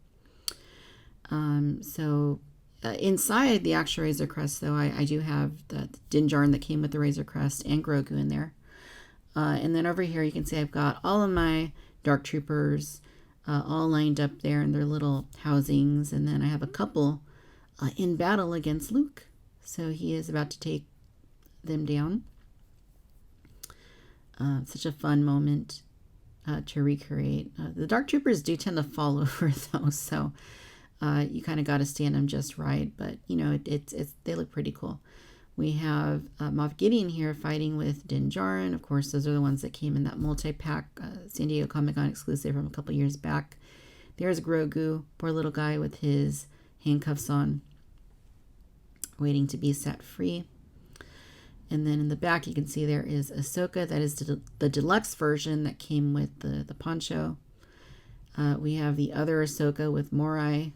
S1: Inside the actual Razor Crest, though, I do have the Din Djarin that came with the Razor Crest and Grogu in there. And then over here you can see I've got all of my Dark Troopers all lined up there in their little housings. And then I have a couple in battle against Luke. So he is about to take them down. Such a fun moment to recreate. The Dark Troopers do tend to fall over though, so you kind of got to stand them just right. But you know, they look pretty cool. We have Moff Gideon here fighting with Din Djarin. Of course, those are the ones that came in that multi-pack San Diego Comic-Con exclusive from a couple years back. There's Grogu, poor little guy with his handcuffs on, waiting to be set free. And then in the back, you can see there is Ahsoka. That is the deluxe version that came with the poncho. We have the other Ahsoka with Morai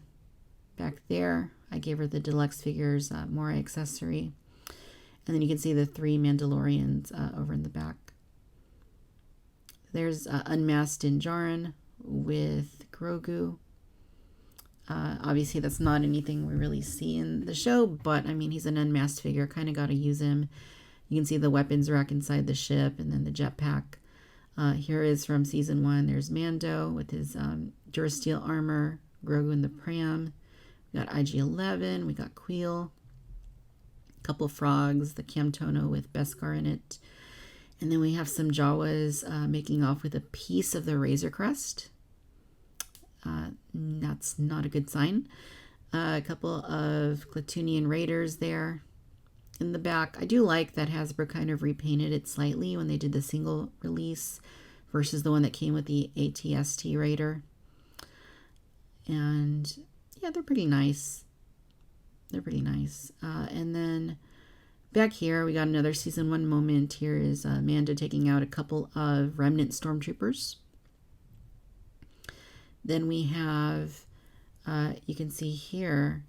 S1: back there. I gave her the deluxe figures Morai accessory. And then you can see the 3 Mandalorians over in the back. There's unmasked Din Djarin with Grogu. Obviously, that's not anything we really see in the show, but I mean, he's an unmasked figure. Kind of got to use him. You can see the weapons rack inside the ship and then the jetpack. Here is from season 1. There's Mando with his Durasteel armor, Grogu in the pram. We got IG-11. We got Queel. Couple frogs, the Camtono with Beskar in it. And then we have some Jawas making off with a piece of the Razor Crest. That's not a good sign. A couple of Klatooinian Raiders there in the back. I do like that Hasbro kind of repainted it slightly when they did the single release versus the one that came with the ATST Raider. And yeah, they're pretty nice. They're pretty nice. And then back here, we got another season 1 moment. Here is Mando taking out a couple of remnant stormtroopers. Then we have, you can see here,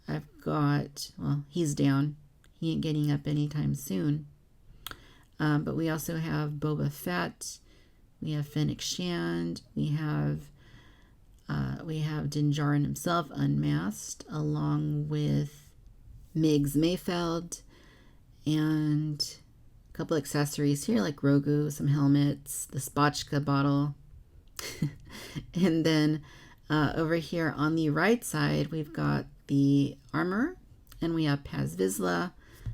S1: I've got, well, he's down. He ain't getting up anytime soon. But we also have Boba Fett. We have Fennec Shand. We have Din Djarin himself unmasked, along with Migs Mayfeld, and a couple accessories here like Grogu, some helmets, the Spotchka bottle. And then over here on the right side, we've got the armor, and we have Paz Vizsla.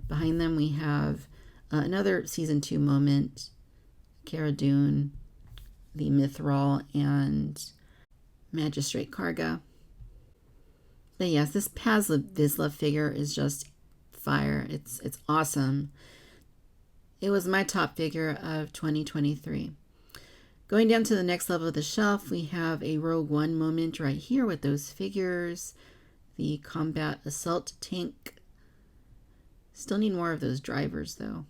S1: Behind them, we have another season 2 moment, Cara Dune, the Mythrol, and Magistrate Karga. But yes, this Paz Vizsla figure is just fire. It's awesome. It was my top figure of 2023. Going down to the next level of the shelf, we have a Rogue One moment right here with those figures. The Combat Assault Tank. Still need more of those drivers though.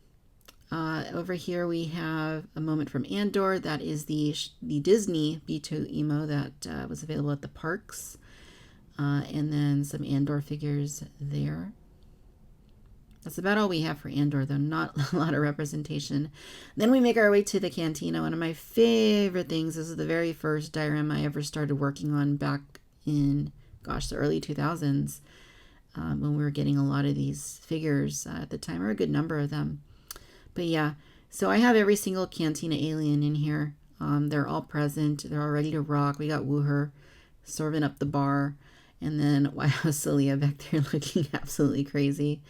S1: Over here we have a moment from Andor. That is the Disney B2 Emo that was available at the parks. And then some Andor figures there. That's about all we have for Andor, though. Not a lot of representation. Then we make our way to the Cantina. One of my favorite things. This is the very first diorama I ever started working on back in, gosh, the early 2000s. When we were getting a lot of these figures at the time, or a good number of them. But yeah, so I have every single Cantina alien in here. They're all present. They're all ready to rock. We got Wooher serving up the bar. And then wow, Celia back there looking absolutely crazy.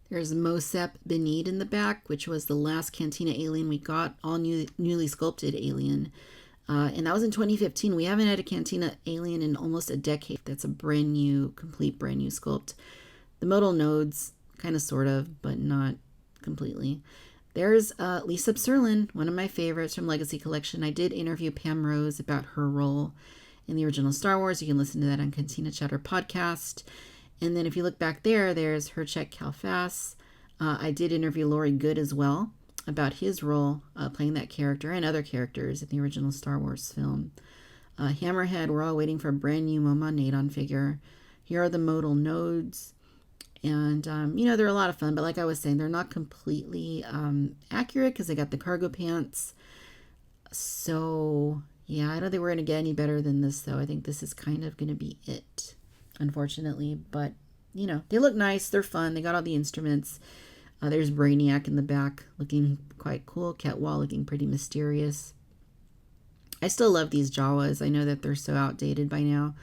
S1: There's Mosep Benid in the back, which was the last Cantina alien we got, all newly sculpted alien. And that was in 2015. We haven't had a Cantina alien in almost a decade. That's a brand new, complete brand new sculpt. The modal nodes, kind of, sort of, but not completely. There's Lisa Serlin, one of my favorites from Legacy Collection. I did interview Pam Rose about her role in the original Star Wars. You can listen to that on Cantina Chatter podcast. And then if you look back there, there's Herchek Kalfas. I did interview Laurie Good as well about his role playing that character and other characters in the original Star Wars film. Hammerhead, we're all waiting for a brand new Moma Nadon figure. Here are the modal nodes. And, you know, they're a lot of fun, but like I was saying, they're not completely accurate because they got the cargo pants. So, yeah, I don't think we're going to get any better than this, though. I think this is kind of going to be it, unfortunately. But, you know, they look nice. They're fun. They got all the instruments. There's Brainiac in the back looking quite cool. Catwall looking pretty mysterious. I still love these Jawas. I know that they're so outdated by now.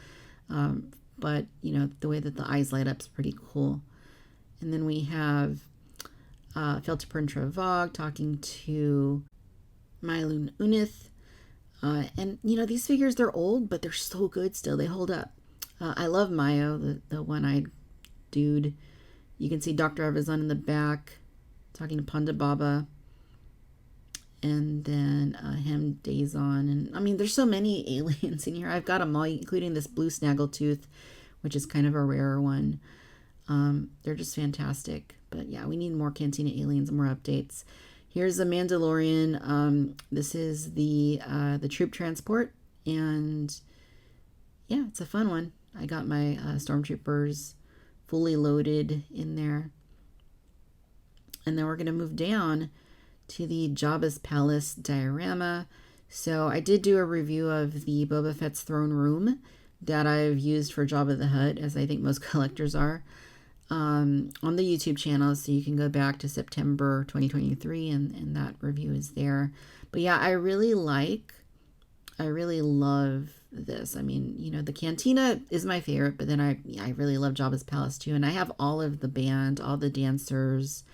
S1: But, you know, the way that the eyes light up is pretty cool. And then we have Feltapur Travag talking to Mylun Unith. And, you know, these figures, they're old, but they're so good still. They hold up. I love Mayo, the one-eyed dude. You can see Dr. Avazan in the back talking to Ponda Baba. And then Hem Dazon. And, I mean, there's so many aliens in here. I've got them all, including this blue snaggletooth, which is kind of a rarer one. They're just fantastic. But yeah, we need more Cantina aliens, more updates. Here's a Mandalorian. This is the troop transport, and yeah, it's a fun one. I got my stormtroopers fully loaded in there, and then we're gonna move down to the Jabba's Palace diorama. So I did do a review of the Boba Fett's throne room that I've used for Jabba the Hutt, as I think most collectors are. On the YouTube channel, so you can go back to September 2023 and that review is there. But yeah, I really love this. I mean, you know, the Cantina is my favorite, but then I really love Jabba's Palace too, and I have all of the band, all the dancers,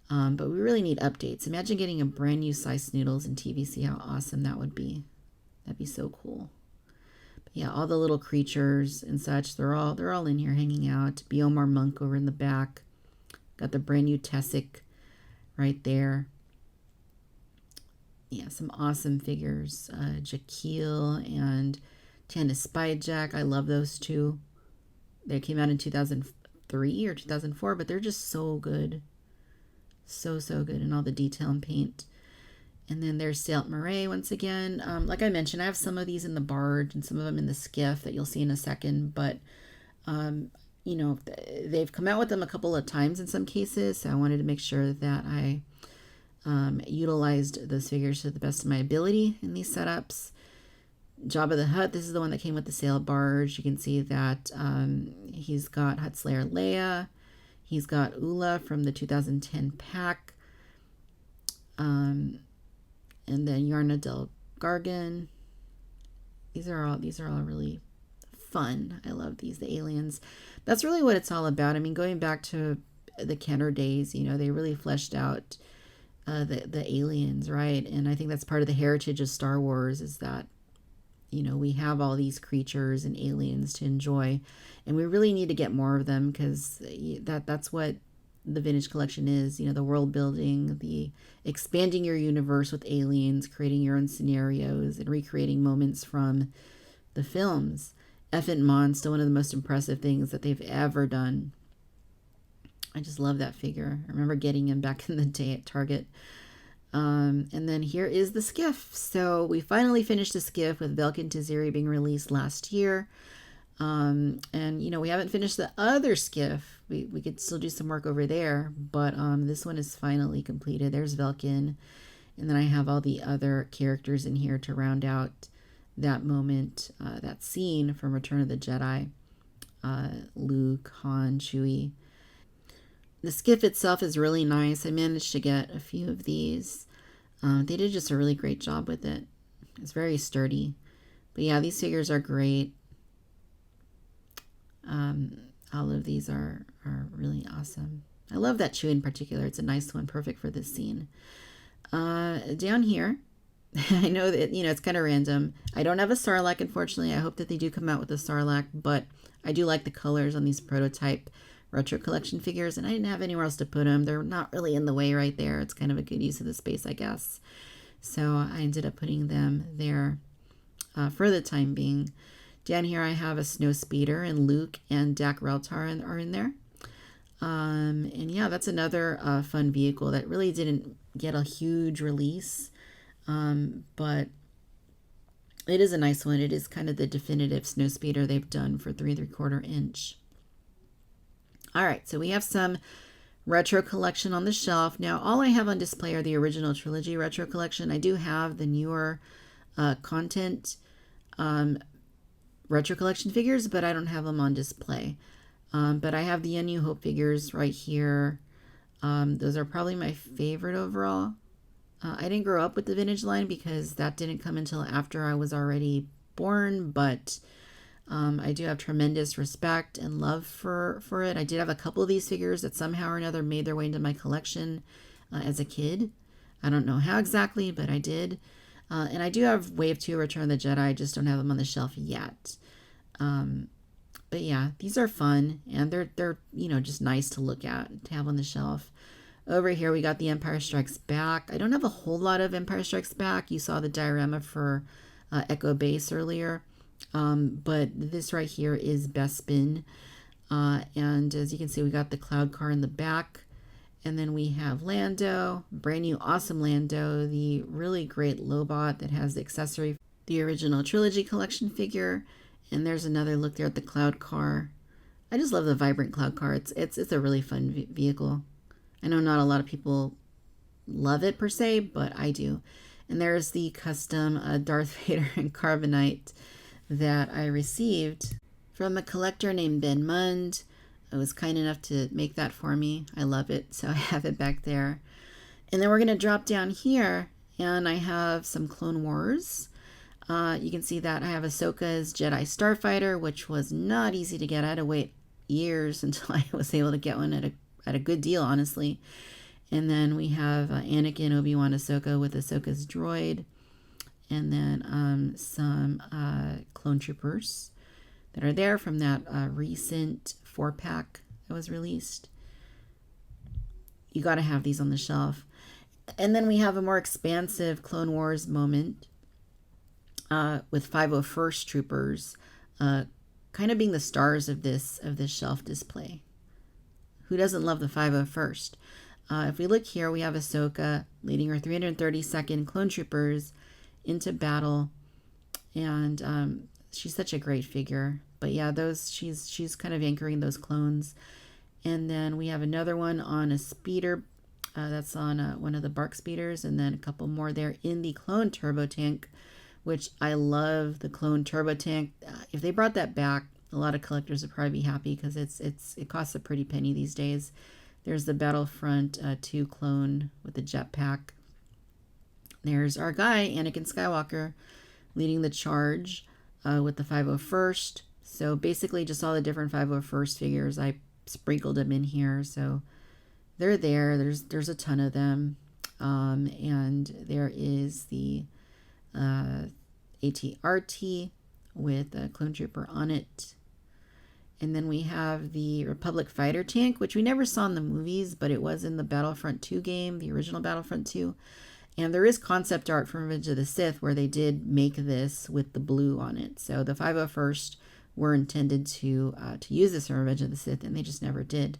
S1: but we really need updates. Imagine getting a brand new size Snoodles in TVC, how awesome that would be. That'd be so cool. Yeah, all the little creatures and such, they're all in here hanging out. Biomar Monk over in the back. Got the brand new Tessic right there. Yeah, some awesome figures. Jaquil and Tana Spyjack. I love those two. They came out in 2003 or 2004, but they're just so good. So good in all the detail and paint. And then there's Saint Marae once again. Like I mentioned, I have some of these in the barge and some of them in the skiff that you'll see in a second. But, you know, they've come out with them a couple of times in some cases. So I wanted to make sure that I utilized those figures to the best of my ability in these setups. Jabba the Hutt, this is the one that came with the sail barge. You can see that he's got Hutt Slayer Leia. He's got Ula from the 2010 pack. And then Yarna Del Gargan. These are all really fun. I love these, the aliens. That's really what it's all about. I mean, going back to the Kenner days, you know, they really fleshed out the aliens, right? And I think that's part of the heritage of Star Wars, is that, you know, we have all these creatures and aliens to enjoy, and we really need to get more of them, because that's what the vintage collection is, you know, the world building, the expanding your universe with aliens, creating your own scenarios and recreating moments from the films. Effant Mon, still one of the most impressive things that they've ever done. I just love that figure. I remember getting him back in the day at Target. And then here is the skiff. So we finally finished the skiff with Velkin Taziri being released last year. And you know, we haven't finished the other skiff. We could still do some work over there, but this one is finally completed. There's Velkin, and then I have all the other characters in here to round out that moment, that scene from Return of the Jedi. Luke, Han, Chewie. The skiff itself is really nice. I managed to get a few of these. They did just a really great job with it. It's very sturdy. But yeah, these figures are great. All of these are really awesome. I love that Chewie in particular. It's a nice one, perfect for this scene. Down here, I know that, you know, it's kind of random. I don't have a Sarlacc, unfortunately. I hope that they do come out with a Sarlacc, but I do like the colors on these prototype retro collection figures, and I didn't have anywhere else to put them. They're not really in the way right there. It's kind of a good use of the space, I guess. So I ended up putting them there for the time being. Down here I have a Snowspeeder, and Luke and Dak Reltar are in there. And yeah, that's another fun vehicle that really didn't get a huge release, but it is a nice one. It is kind of the definitive Snowspeeder they've done for 3 3/4 inch. All right, so we have some retro collection on the shelf. Now, all I have on display are the original trilogy retro collection. I do have the newer content retro collection figures, but I don't have them on display. But I have the A New Hope figures right here. Those are probably my favorite overall. I didn't grow up with the vintage line because that didn't come until after I was already born, but I do have tremendous respect and love for it. I did have a couple of these figures that somehow or another made their way into my collection as a kid. I don't know how exactly, but I did. And I do have Wave 2 Return of the Jedi. I just don't have them on the shelf yet. But yeah, these are fun, and they're just nice to look at, to have on the shelf. Over here we got the Empire Strikes Back. I don't have a whole lot of Empire Strikes Back. You saw the diorama for Echo Base earlier. But this right here is Bespin. And as you can see, we got the Cloud Car in the back. And then we have Lando, brand new awesome Lando, the really great Lobot that has the accessory, the original trilogy collection figure. And there's another look there at the Cloud Car. I just love the vibrant Cloud Car. It's a really fun vehicle. I know not a lot of people love it per se, but I do. And there's the custom Darth Vader and Carbonite that I received from a collector named Ben Mund. It was kind enough to make that for me. I love it, so I have it back there. And then we're going to drop down here, and I have some Clone Wars. You can see that I have Ahsoka's Jedi Starfighter, which was not easy to get. I had to wait years until I was able to get one at a good deal, honestly. And then we have Anakin, Obi-Wan, Ahsoka with Ahsoka's droid. And then some clone troopers that are there from that recent 4-pack that was released. You got to have these on the shelf. And then we have a more expansive Clone Wars moment with 501st troopers kind of being the stars of this shelf display. Who doesn't love the 501st? If we look here, we have Ahsoka leading her 332nd clone troopers into battle, and she's such a great figure. But yeah, she's kind of anchoring those clones. And then we have another one on a speeder that's on one of the BARC speeders, and then a couple more there in the clone turbo tank, which I love the clone turbo tank. If they brought that back, a lot of collectors would probably be happy because it costs a pretty penny these days. There's the Battlefront 2 clone with the jetpack. There's our guy, Anakin Skywalker, leading the charge with the 501st. So basically just all the different 501st figures. I sprinkled them in here. So they're there. There's a ton of them. And there is the AT-RT with a clone trooper on it. And then we have the Republic fighter tank, which we never saw in the movies, but it was in the Battlefront 2 game, the original Battlefront 2. And there is concept art from Revenge of the Sith where they did make this with the blue on it. So the 501st were intended to use this in Revenge of the Sith, and they just never did.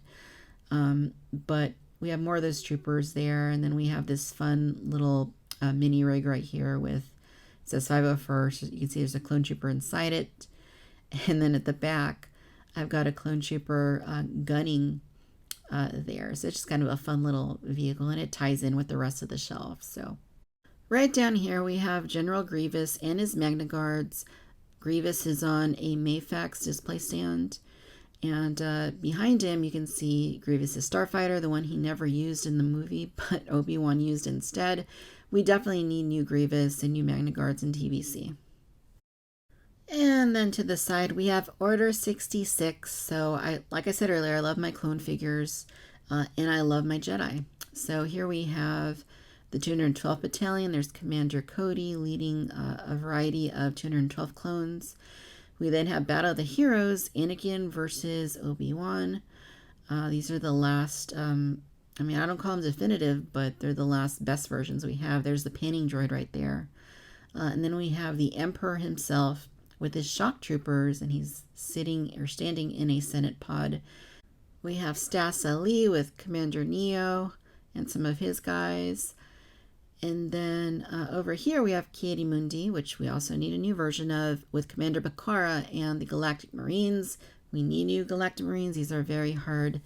S1: But we have more of those troopers there, and then we have this fun little mini rig right here with, it says 501st. You can see there's a clone trooper inside it. And then at the back, I've got a clone trooper gunning there. So it's just kind of a fun little vehicle, and it ties in with the rest of the shelf. So right down here we have General Grievous and his Magna Guards. Grievous is on a Mayfax display stand, and behind him you can see Grievous' Starfighter, the one he never used in the movie, but Obi-Wan used instead. We definitely need new Grievous and new Magna Guards in TVC. And then to the side we have Order 66. So like I said earlier, I love my clone figures and I love my Jedi. So here we have the 212th Battalion. There's Commander Cody leading a variety of 212 clones. We then have Battle of the Heroes, Anakin versus Obi-Wan. These are the last, I don't call them definitive, but they're the last best versions we have. There's the panning droid right there. And then we have the Emperor himself with his shock troopers, and he's sitting or standing in a Senate pod. We have Stas Ali with Commander Neo and some of his guys. And then over here we have Ki-Adi-Mundi, which we also need a new version of, with Commander Bakara and the Galactic Marines We need new Galactamarines. These are very hard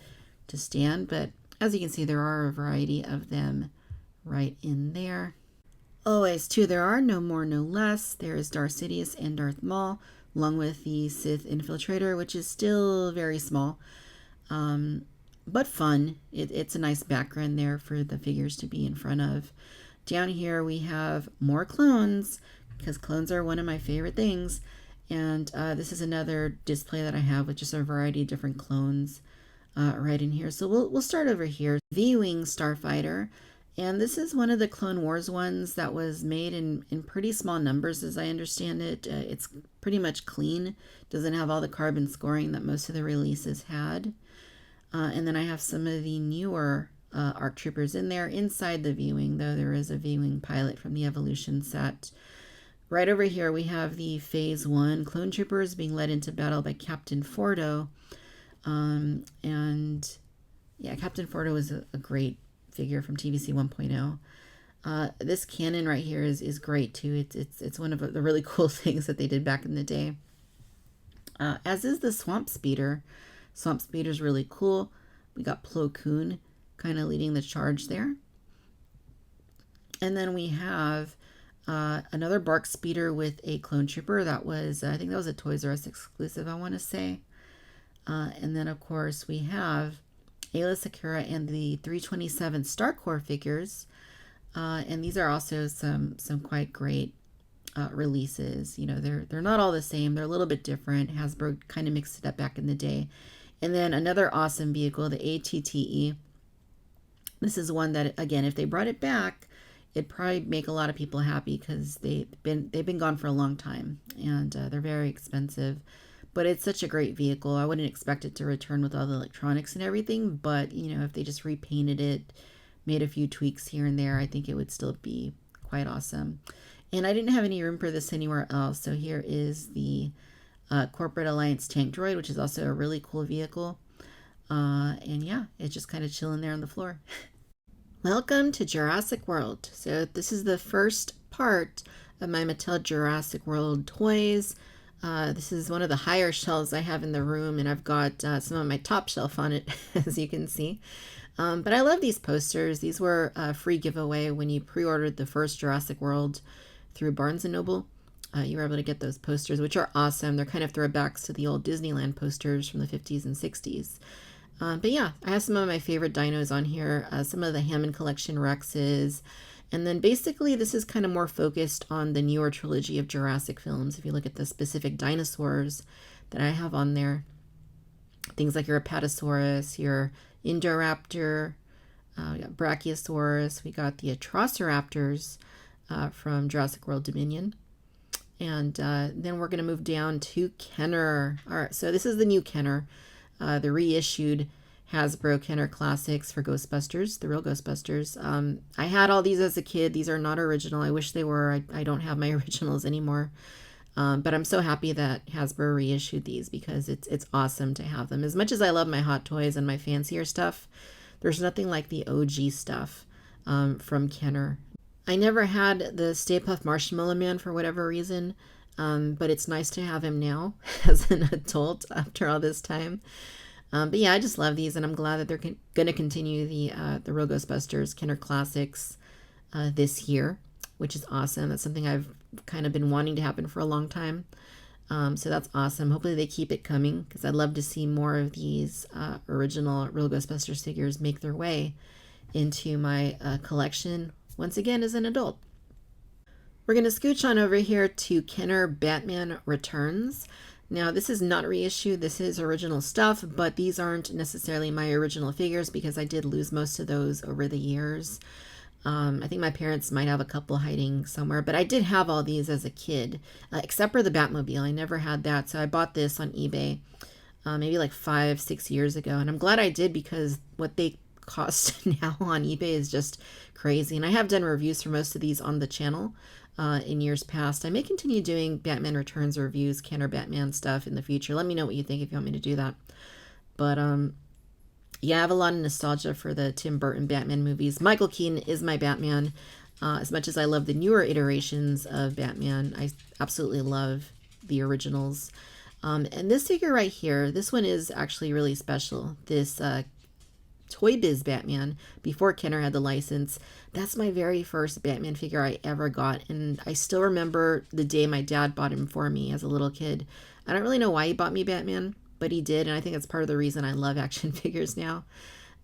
S1: to stand, but as you can see, there are a variety of them right in there. Always, too, there are no more, no less. There is Darth Sidious and Darth Maul, along with the Sith Infiltrator, which is still very small, but fun. It's a nice background there for the figures to be in front of. Down here, we have more clones, because clones are one of my favorite things. And this is another display that I have with just a variety of different clones right in here. So we'll start over here. V-Wing Starfighter. And this is one of the Clone Wars ones that was made in pretty small numbers, as I understand it. It's pretty much clean. Doesn't have all the carbon scoring that most of the releases had. And then I have some of the newer ARC Troopers in there. Inside the V-Wing, though, there is a V-Wing pilot from the Evolution set. Right over here, we have the Phase 1 Clone Troopers being led into battle by Captain Fordo. And yeah, Captain Fordo is a great figure from TVC 1.0. This cannon right here is great too. It's one of the really cool things that they did back in the day. As is the Swamp Speeder. Swamp Speeder is really cool. We got Plo Koon kind of leading the charge there. And then we have another Bark Speeder with a Clone Trooper. That was, I think that was a Toys R Us exclusive, I want to say. And then, of course, we have Ayla Secura and the 327 Star Corps figures. And these are also some quite great releases. You know, they're not all the same. They're a little bit different. Hasbro kind of mixed it up back in the day. And then another awesome vehicle, the ATTE. This is one that, again, if they brought it back, it'd probably make a lot of people happy because they've been gone for a long time, and they're very expensive. But it's such a great vehicle. I wouldn't expect it to return with all the electronics and everything, but you know, if they just repainted it, made a few tweaks here and there, I think it would still be quite awesome. And I didn't have any room for this anywhere else, so here is the Corporate Alliance Tank Droid, which is also a really cool vehicle. And yeah, it's just kind of chilling there on the floor. Welcome to Jurassic World. So this is the first part of my Mattel Jurassic World toys. This is one of the higher shelves I have in the room, and I've got some of my top shelf on it, as you can see. But I love these posters. These were a free giveaway when you pre-ordered the first Jurassic World through Barnes & Noble. You were able to get those posters, which are awesome. They're kind of throwbacks to the old Disneyland posters from the 50s and 60s. But yeah, I have some of my favorite dinos on here, some of the Hammond Collection Rexes, and then basically this is kind of more focused on the newer trilogy of Jurassic films. If you look at the specific dinosaurs that I have on there, things like your Apatosaurus, your Indoraptor, we got Brachiosaurus, we got the Atrociraptors from Jurassic World Dominion. And then we're going to move down to Kenner. All right, so this is the new Kenner. The reissued Hasbro Kenner Classics for Ghostbusters, the real Ghostbusters. I had all these as a kid. These are not original. I wish they were. I don't have my originals anymore. But I'm so happy that Hasbro reissued these because it's awesome to have them. As much as I love my Hot Toys and my fancier stuff, there's nothing like the OG stuff from Kenner. I never had the Stay Puft Marshmallow Man for whatever reason. But it's nice to have him now as an adult after all this time. But yeah, I just love these, and I'm glad that they're going to continue the Real Ghostbusters Kenner Classics this year, which is awesome. That's something I've kind of been wanting to happen for a long time. So that's awesome. Hopefully they keep it coming because I'd love to see more of these original Real Ghostbusters figures make their way into my collection once again as an adult. We're going to scooch on over here to Kenner Batman Returns. Now, this is not reissued. This is original stuff, but these aren't necessarily my original figures because I did lose most of those over the years. I think my parents might have a couple hiding somewhere, but I did have all these as a kid, except for the Batmobile. I never had that, so I bought this on eBay maybe like 5-6 years ago, and I'm glad I did because what they cost now on eBay is just crazy. And I have done reviews for most of these on the channel in years past. I may continue doing Batman Returns reviews, Kenner Batman stuff in the future. Let me know what you think if you want me to do that. But yeah, I have a lot of nostalgia for the Tim Burton Batman movies. Michael Keaton is my Batman. As much as I love the newer iterations of Batman, I absolutely love the originals. And this figure right here, this one is actually really special. This Toy Biz Batman, before Kenner had the license. That's my very first Batman figure I ever got, and I still remember the day my dad bought him for me as a little kid. I don't really know why he bought me Batman, but he did, and I think that's part of the reason I love action figures now.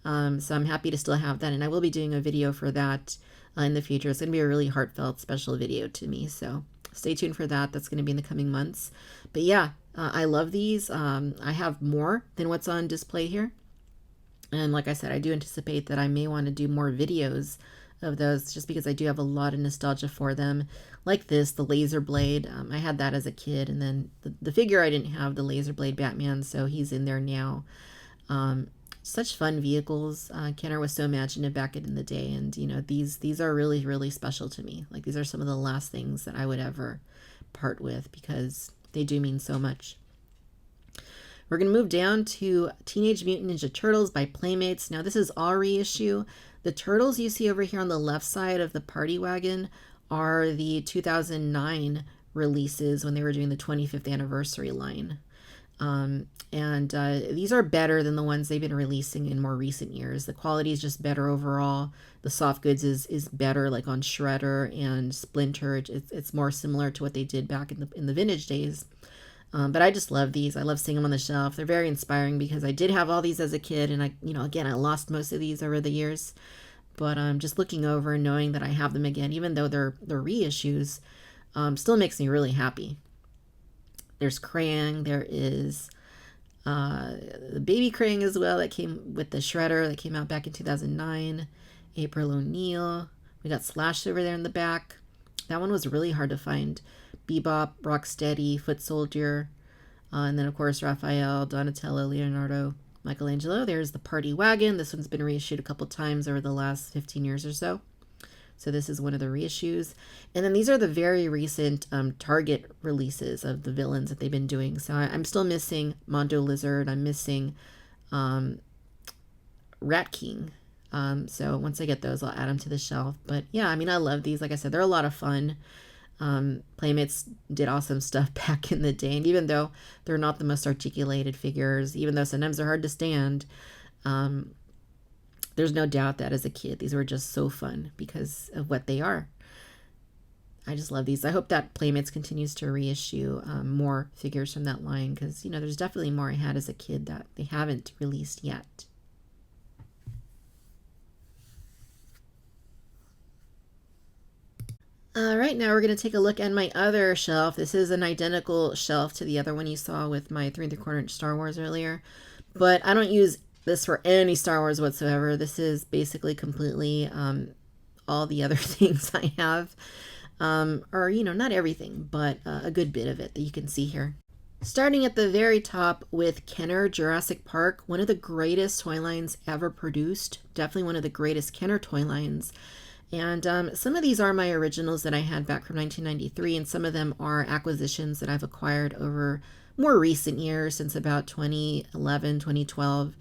S1: So I'm happy to still have that, and I will be doing a video for that in the future. It's going to be a really heartfelt, special video to me, so stay tuned for that. That's going to be in the coming months. But yeah, I love these. I have more than what's on display here. And like I said, I do anticipate that I may want to do more videos of those just because I do have a lot of nostalgia for them. Like this, the Laser Blade. I had that as a kid, and then the figure I didn't have, the Laser Blade Batman, so he's in there now. Such fun vehicles. Kenner was so imaginative back in the day, and you know, these are really, really special to me. Like, these are some of the last things that I would ever part with because they do mean so much. We're going to move down to Teenage Mutant Ninja Turtles by Playmates. Now, this is all reissue. The turtles you see over here on the left side of the party wagon are the 2009 releases when they were doing the 25th anniversary line. These are better than the ones they've been releasing in more recent years. The quality is just better overall. The soft goods is better, like on Shredder and Splinter. It's more similar to what they did back in the vintage days. But I just love these. I love seeing them on the shelf. They're very inspiring because I did have all these as a kid, and I lost most of these over the years. But just looking over and knowing that I have them again, even though they're reissues, still makes me really happy. There's Krang. There is the baby Krang as well that came with the Shredder that came out back in 2009. April O'Neil. We got Slash over there in the back. That one was really hard to find. Bebop, Rocksteady, Foot Soldier, and then of course Raphael, Donatello, Leonardo, Michelangelo. There's the Party Wagon. This one's been reissued a couple times over the last 15 years or so. So this is one of the reissues. And then these are the very recent Target releases of the villains that they've been doing. So I'm still missing Mondo Lizard. I'm missing Rat King. So once I get those, I'll add them to the shelf. But yeah, I mean, I love these. Like I said, they're a lot of fun. Playmates did awesome stuff back in the day, and even though they're not the most articulated figures, even though sometimes they're hard to stand, there's no doubt that as a kid these were just so fun because of what they are. I just love these. I hope that Playmates continues to reissue more figures from that line because there's definitely more I had as a kid that they haven't released yet. All right, now we're going to take a look at my other shelf. This is an identical shelf to the other one you saw with my 3 3/4 inch Star Wars earlier, but I don't use this for any Star Wars whatsoever. This is basically completely all the other things I have, or not everything, but a good bit of it that you can see here. Starting at the very top with Kenner Jurassic Park, one of the greatest toy lines ever produced, definitely one of the greatest Kenner toy lines. And some of these are my originals that I had back from 1993, and some of them are acquisitions that I've acquired over more recent years, since about 2011, 2012,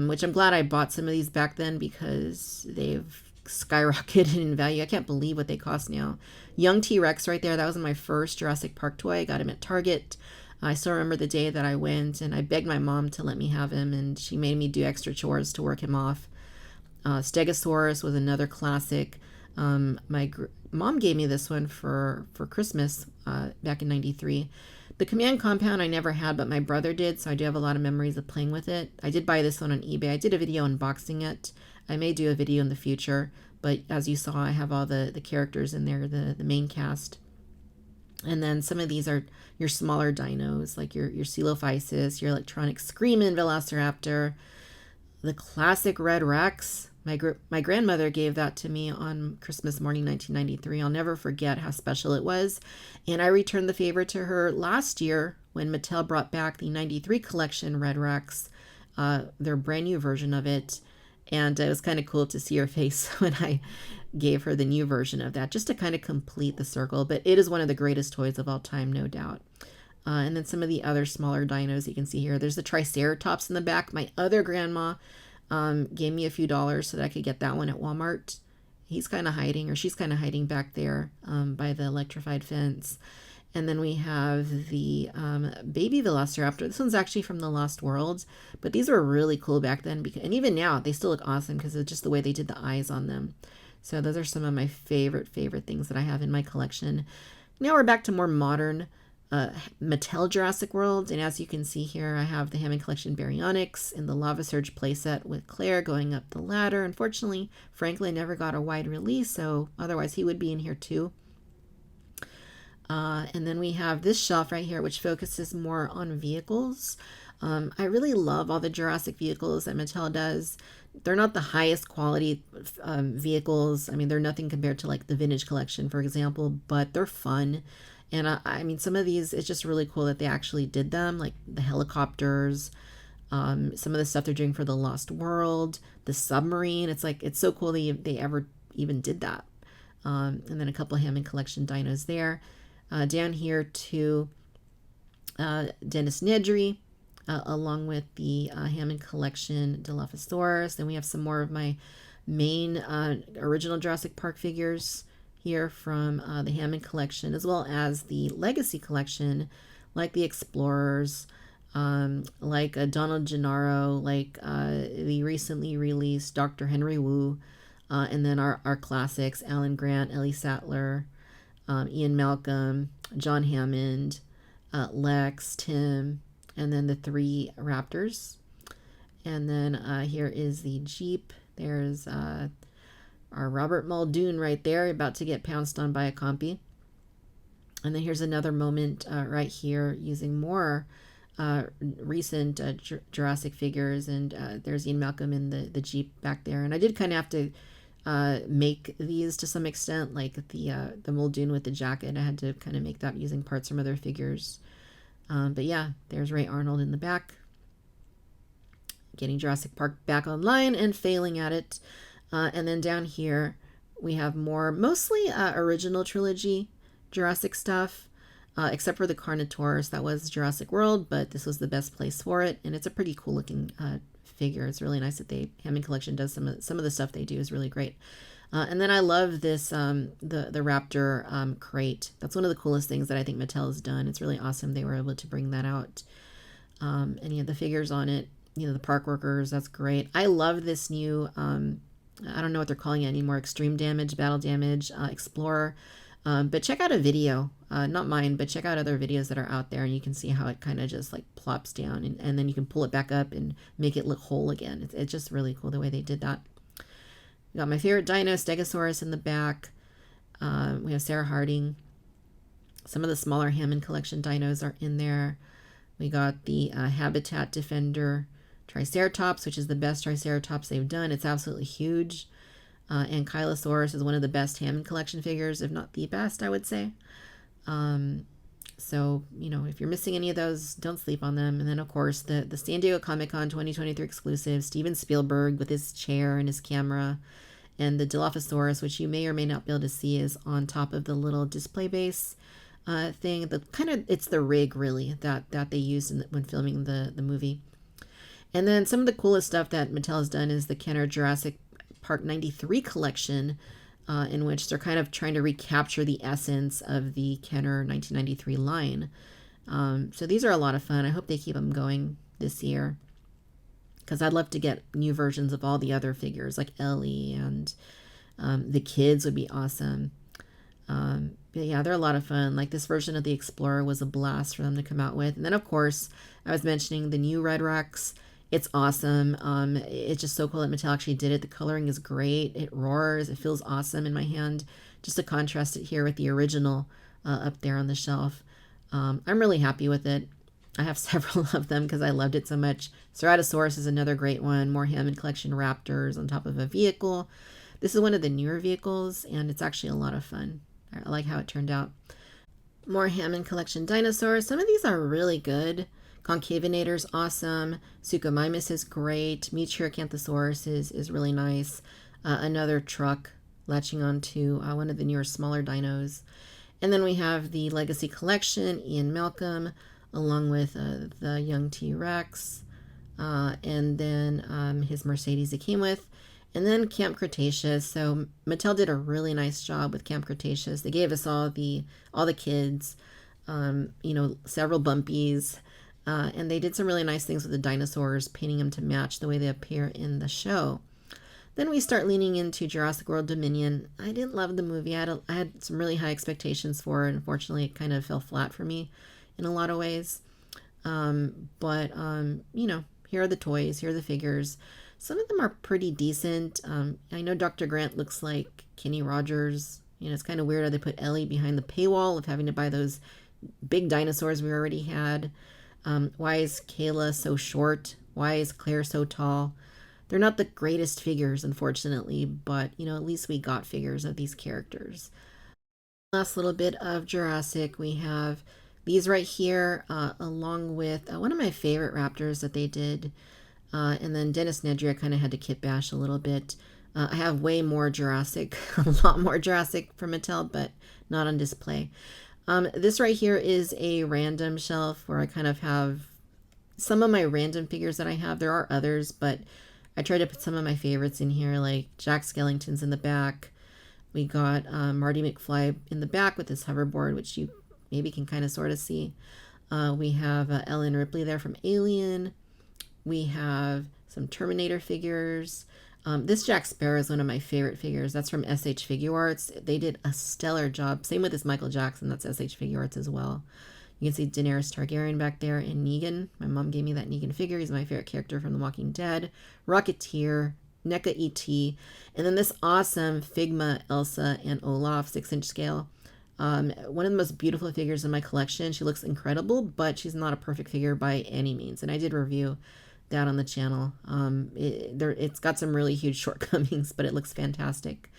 S1: which I'm glad I bought some of these back then because they've skyrocketed in value. I can't believe what they cost now. Young T-Rex right there, that was my first Jurassic Park toy. I got him at Target. I still remember the day that I went, and I begged my mom to let me have him, and she made me do extra chores to work him off. Stegosaurus was another classic. My mom gave me this one for Christmas back in 93. The Command Compound I never had, but my brother did, so I do have a lot of memories of playing with it. I did buy this one on eBay. I did a video unboxing it. I may do a video in the future, but as you saw, I have all the characters in there, the main cast. And then some of these are your smaller dinos, like your Coelophysis, your Electronic Screamin' Velociraptor, the classic Red Rex. My grandmother gave that to me on Christmas morning 1993. I'll never forget how special it was. And I returned the favor to her last year when Mattel brought back the 93 collection Red Rex, their brand new version of it. And it was kind of cool to see her face when I gave her the new version of that, just to kind of complete the circle. But it is one of the greatest toys of all time, no doubt. And then some of the other smaller dinos you can see here. There's the Triceratops in the back. My other grandma gave me a few dollars so that I could get that one at Walmart. He's kind of hiding, or she's kind of hiding back there by the electrified fence. And then we have the baby Velociraptor. This one's actually from the Lost World, but these were really cool back then. And even now, they still look awesome because of just the way they did the eyes on them. So those are some of my favorite things that I have in my collection. Now we're back to more modern Mattel Jurassic World. And as you can see here, I have the Hammond Collection Baryonyx in the Lava Surge playset with Claire going up the ladder. Unfortunately, Franklin never got a wide release, so otherwise he would be in here too. And then we have this shelf right here, which focuses more on vehicles. I really love all the Jurassic vehicles that Mattel does. They're not the highest quality vehicles. I mean, they're nothing compared to like the Vintage Collection, for example, but they're fun. And I mean, some of these, it's just really cool that they actually did them, like the helicopters, some of the stuff they're doing for the Lost World, the submarine. It's like, it's so cool they ever even did that. And then a couple of Hammond Collection dinos there. Down here to Dennis Nedry, along with the Hammond Collection Dilophosaurus. Then we have some more of my main original Jurassic Park figures here from the Hammond Collection, as well as the Legacy Collection, like the Explorers, like Donald Gennaro, like the recently released Dr. Henry Wu, and then our classics, Alan Grant, Ellie Sattler, Ian Malcolm, John Hammond, Lex, Tim, and then the 3 Raptors. And then here is the Jeep. There's our Robert Muldoon right there, about to get pounced on by a compy. And then here's another moment right here using more recent Jurassic figures. And there's Ian Malcolm in the Jeep back there. And I did kind of have to make these to some extent, like the Muldoon with the jacket. I had to kind of make that using parts from other figures. But yeah, there's Ray Arnold in the back, getting Jurassic Park back online and failing at it. And then down here we have more mostly original trilogy Jurassic stuff, except for the Carnotaurus. That was Jurassic World, but this was the best place for it, and it's a pretty cool looking figure. It's really nice that Hammond Collection does some of the stuff they do is really great. And then I love this the Raptor crate. That's one of the coolest things that I think Mattel has done. It's really awesome they were able to bring that out. Any of the figures on it, you know, the park workers, that's great. I love this new I don't know what they're calling it anymore, Extreme Damage, Battle Damage, Explorer. But check out a video, not mine, but check out other videos that are out there, and you can see how it kind of just like plops down, and then you can pull it back up and make it look whole again. It's just really cool the way they did that. We got my favorite dino, Stegosaurus, in the back. We have Sarah Harding. Some of the smaller Hammond Collection dinos are in there. We got the Habitat Defender Triceratops, which is the best Triceratops they've done. It's absolutely huge. And Kylosaurus is one of the best Hammond Collection figures, if not the best, I would say. So, you know, if you're missing any of those, don't sleep on them. And then, of course, the San Diego Comic-Con 2023 exclusive, Steven Spielberg with his chair and his camera. And the Dilophosaurus, which you may or may not be able to see, is on top of the little display base thing. It's the rig, really, that they used when filming the movie. And then some of the coolest stuff that Mattel has done is the Kenner Jurassic Park 93 collection, in which they're kind of trying to recapture the essence of the Kenner 1993 line. So these are a lot of fun. I hope they keep them going this year, because I'd love to get new versions of all the other figures, like Ellie, and the kids would be awesome. But yeah, they're a lot of fun. Like this version of the Explorer was a blast for them to come out with. And then, of course, I was mentioning the new Red Rex. It's awesome. It's just so cool that Mattel actually did it. The coloring is great. It roars. It feels awesome in my hand. Just to contrast it here with the original up there on the shelf. I'm really happy with it. I have several of them because I loved it so much. Ceratosaurus is another great one. More Hammond Collection Raptors on top of a vehicle. This is one of the newer vehicles, and it's actually a lot of fun. I like how it turned out. More Hammond Collection dinosaurs. Some of these are really good. Concavinator's awesome. Suchomimus is great. Meteoracanthosaurus is really nice. Another truck latching onto one of the newer smaller dinos. And then we have the Legacy Collection, Ian Malcolm, along with the young T-Rex, and then his Mercedes it came with. And then Camp Cretaceous. So Mattel did a really nice job with Camp Cretaceous. They gave us all the kids. you know, several bumpies. And they did some really nice things with the dinosaurs, painting them to match the way they appear in the show. Then we start leaning into Jurassic World Dominion. I didn't love the movie. I had some really high expectations for it. Unfortunately, it kind of fell flat for me in a lot of ways. But you know, here are the toys. Here are the figures. Some of them are pretty decent. I know Dr. Grant looks like Kenny Rogers. You know, it's kind of weird how they put Ellie behind the paywall of having to buy those big dinosaurs we already had. Why is Kayla so short? Why is Claire so tall? They're not the greatest figures, unfortunately, but, you know, at least we got figures of these characters. Last little bit of Jurassic, we have these right here, along with one of my favorite Raptors that they did. And then Dennis Nedry, I kind of had to kit bash a little bit. I have way more Jurassic, a lot more Jurassic from Mattel, but not on display. This right here is a random shelf where I kind of have some of my random figures that I have. There are others, but I tried to put some of my favorites in here, like Jack Skellington's in the back. We got Marty McFly in the back with his hoverboard, which you maybe can kind of sort of see. We have Ellen Ripley there from Alien. We have some Terminator figures. This Jack Sparrow is one of my favorite figures. That's from SH Figure Arts. They did a stellar job. Same with this Michael Jackson. That's SH Figure Arts as well. You can see Daenerys Targaryen back there and Negan. My mom gave me that Negan figure. He's my favorite character from The Walking Dead. Rocketeer, NECA ET, and then this awesome Figma, Elsa, and Olaf 6-inch scale. One of the most beautiful figures in my collection. She looks incredible, but she's not a perfect figure by any means. And I did review that on the channel. It's got some really huge shortcomings, but it looks fantastic.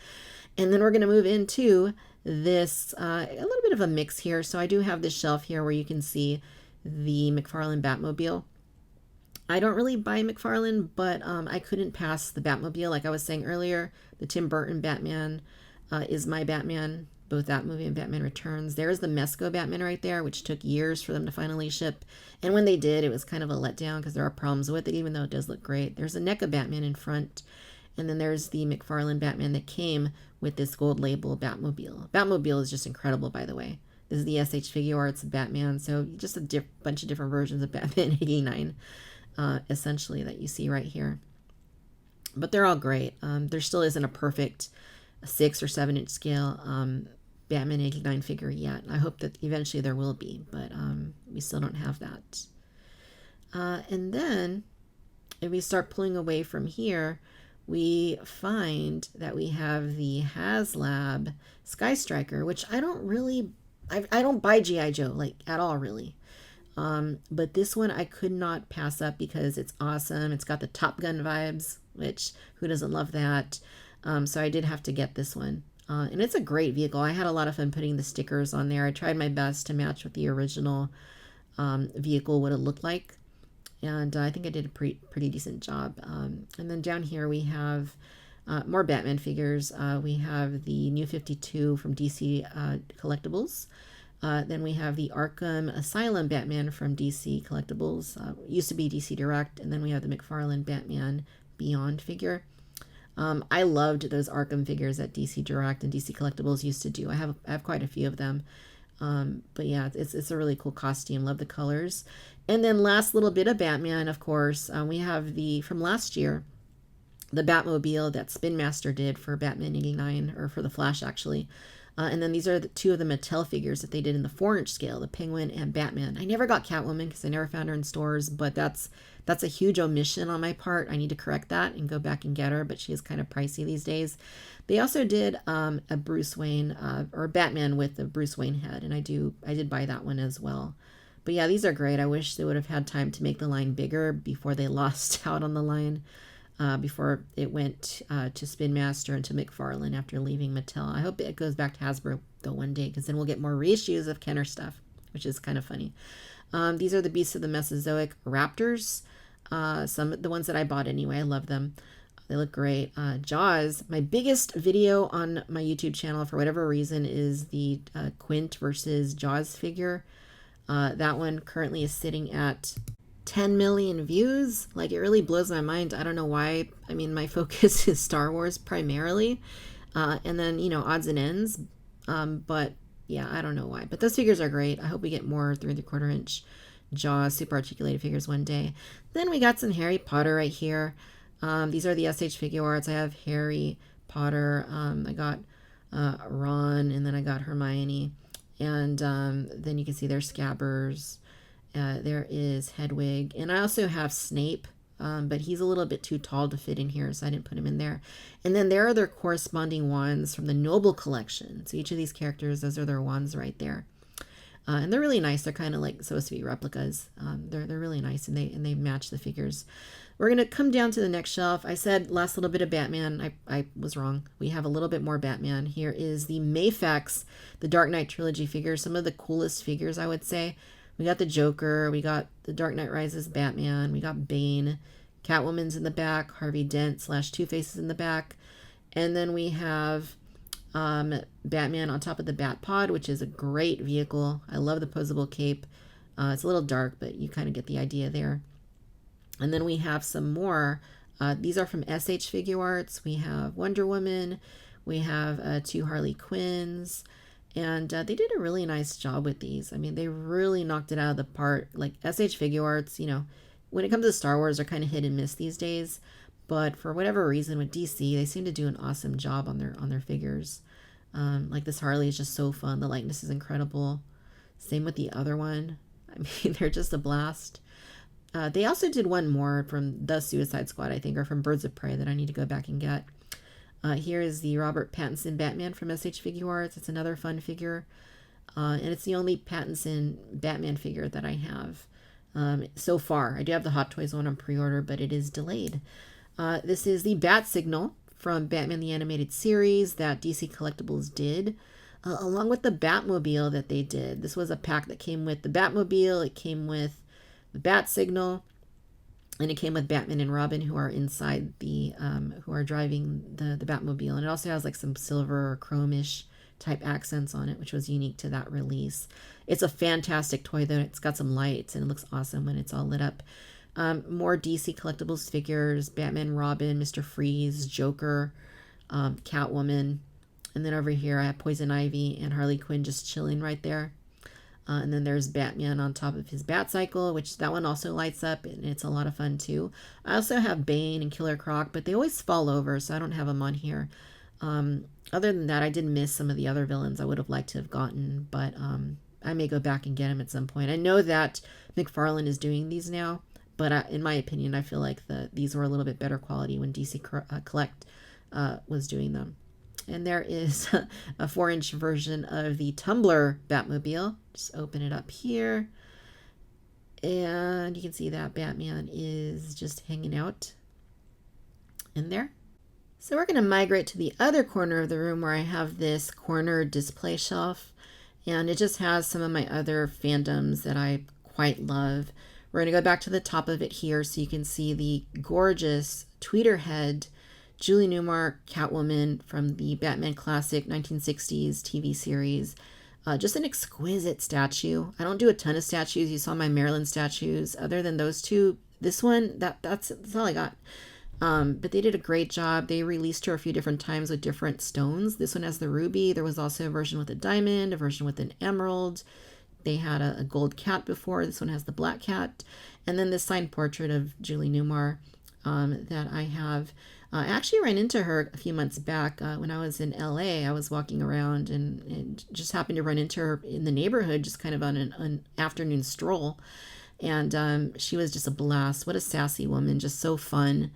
S1: And then we're going to move into this, a little bit of a mix here. So I do have this shelf here where you can see the McFarlane Batmobile. I don't really buy McFarlane, but I couldn't pass the Batmobile. Like I was saying earlier, the Tim Burton Batman is my Batman, both that movie and Batman Returns. There's the Mezco Batman right there, which took years for them to finally ship. And when they did, it was kind of a letdown because there are problems with it, even though it does look great. There's a NECA Batman in front. And then there's the McFarlane Batman that came with this gold label Batmobile. Batmobile is just incredible, by the way. This is the SH Figure Arts Batman. So just a bunch of different versions of Batman 89, essentially, that you see right here. But they're all great. There still isn't a perfect 6 or 7-inch scale Batman 89 figure yet. I hope that eventually there will be, but we still don't have that. And then if we start pulling away from here, we find that we have the Haslab Sky Striker, which I don't buy G.I. Joe, like, at all, really. But this one I could not pass up because it's awesome. It's got the Top Gun vibes, which who doesn't love that? So I did have to get this one. And it's a great vehicle. I had a lot of fun putting the stickers on there. I tried my best to match what the original vehicle would have looked like. And I think I did a pretty decent job. And then down here we have more Batman figures. We have the New 52 from DC Collectibles. Then we have the Arkham Asylum Batman from DC Collectibles. Used to be DC Direct. And then we have the McFarlane Batman Beyond figure. I loved those Arkham figures that DC Direct and DC Collectibles used to do. I have quite a few of them. But yeah, it's a really cool costume. Love the colors. And then last little bit of Batman, of course, we have from last year, the Batmobile that Spin Master did for Batman 89, or for the Flash actually. And then these are two of the Mattel figures that they did in the 4-inch scale, the Penguin and Batman. I never got Catwoman because I never found her in stores, but that's a huge omission on my part. I need to correct that and go back and get her, but she is kind of pricey these days. They also did a Bruce Wayne, or Batman with the Bruce Wayne head, and I did buy that one as well. But yeah, these are great. I wish they would have had time to make the line bigger before they lost out on the line. Before it went to Spin Master and to McFarlane after leaving Mattel. I hope it goes back to Hasbro though one day, because then we'll get more reissues of Kenner stuff, which is kind of funny. These are the Beasts of the Mesozoic Raptors. The ones that I bought anyway. I love them. They look great. Jaws. My biggest video on my YouTube channel, for whatever reason, is the Quint versus Jaws figure. That one currently is sitting at 10 million views. Like, it really blows my mind. I don't know why. I mean, my focus is Star Wars primarily, and then, odds and ends. But Yeah, I don't know why, but those figures are great. I hope we get more 3 3/4 inch Jaws super articulated figures one day. Then we got some Harry Potter right here. These are the SH Figure Arts. I have Harry Potter. I got Ron, and then I got Hermione. And then you can see there's Scabbers. There is Hedwig. And I also have Snape, but he's a little bit too tall to fit in here, so I didn't put him in there. And then there are their corresponding wands from the Noble Collection. So each of these characters, those are their wands right there. And they're really nice. They're kind of like supposed to be replicas. They're really nice, and they match the figures. We're going to come down to the next shelf. I said last little bit of Batman. I was wrong. We have a little bit more Batman. Here is the Mafex, the Dark Knight Trilogy figures. Some of the coolest figures, I would say. We got the Joker. We got the Dark Knight Rises Batman. We got Bane. Catwoman's in the back. Harvey Dent / Two-Face's in the back. And then we have Batman on top of the Bat Pod, which is a great vehicle. I love the posable cape. It's a little dark, but you kind of get the idea there. And then we have some more. These are from SH Figure Arts. We have Wonder Woman. We have 2 Harley Quinns. And they did a really nice job with these. I mean, they really knocked it out of the park. Like SH Figure Arts, you know, when it comes to Star Wars, they're kind of hit and miss these days. But for whatever reason with DC, they seem to do an awesome job on their figures. Like this Harley is just so fun. The likeness is incredible. Same with the other one. I mean, they're just a blast. They also did one more from the Suicide Squad, I think, or from Birds of Prey that I need to go back and get. Here is the Robert Pattinson Batman from SH Figure Arts. It's another fun figure. And it's the only Pattinson Batman figure that I have so far. I do have the Hot Toys one on pre-order, but it is delayed. This is the Bat Signal from Batman the Animated Series that DC Collectibles did, along with the Batmobile that they did. This was a pack that came with the Batmobile, it came with the Bat Signal, and it came with Batman and Robin, who are inside the, who are driving the Batmobile. And it also has like some silver or chrome-ish type accents on it, which was unique to that release. It's a fantastic toy though. It's got some lights and it looks awesome when it's all lit up. More DC Collectibles figures, Batman, Robin, Mr. Freeze, Joker, Catwoman. And then over here I have Poison Ivy and Harley Quinn just chilling right there. And then there's Batman on top of his Batcycle, which that one also lights up, and it's a lot of fun too. I also have Bane and Killer Croc, but they always fall over, so I don't have them on here. Other than that, I did miss some of the other villains I would have liked to have gotten, but I may go back and get them at some point. I know that McFarlane is doing these now, but in my opinion, I feel like these were a little bit better quality when DC Collect was doing them. And there is a 4-inch version of the Tumbler Batmobile. Just open it up here. And you can see that Batman is just hanging out in there. So we're going to migrate to the other corner of the room where I have this corner display shelf. And it just has some of my other fandoms that I quite love. We're going to go back to the top of it here so you can see the gorgeous Tweeterhead Julie Newmar Catwoman from the Batman Classic 1960s TV series. Just an exquisite statue. I don't do a ton of statues. You saw my Maryland statues. Other than those two, this one, that's all I got. But they did a great job. They released her a few different times with different stones. This one has the ruby. There was also a version with a diamond, a version with an emerald. They had a gold cat before. This one has the black cat. And then this signed portrait of Julie Newmar that I have. I actually ran into her a few months back when I was in LA. I was walking around and just happened to run into her in the neighborhood, just kind of on an afternoon stroll. And she was just a blast. What a sassy woman, just so fun.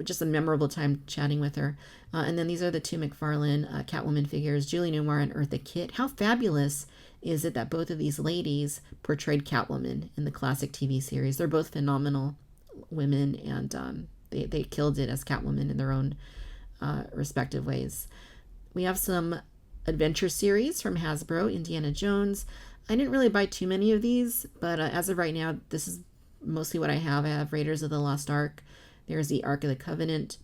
S1: Just a memorable time chatting with her. And then these are the two McFarlane Catwoman figures, Julie Newmar and Eartha Kitt. How fabulous is it that both of these ladies portrayed Catwoman in the classic TV series? They're both phenomenal women, and they killed it as Catwoman in their own respective ways. We have some adventure series from Hasbro, Indiana Jones. I didn't really buy too many of these, but as of right now, this is mostly what I have. I have Raiders of the Lost Ark. There's the Ark of the Covenant.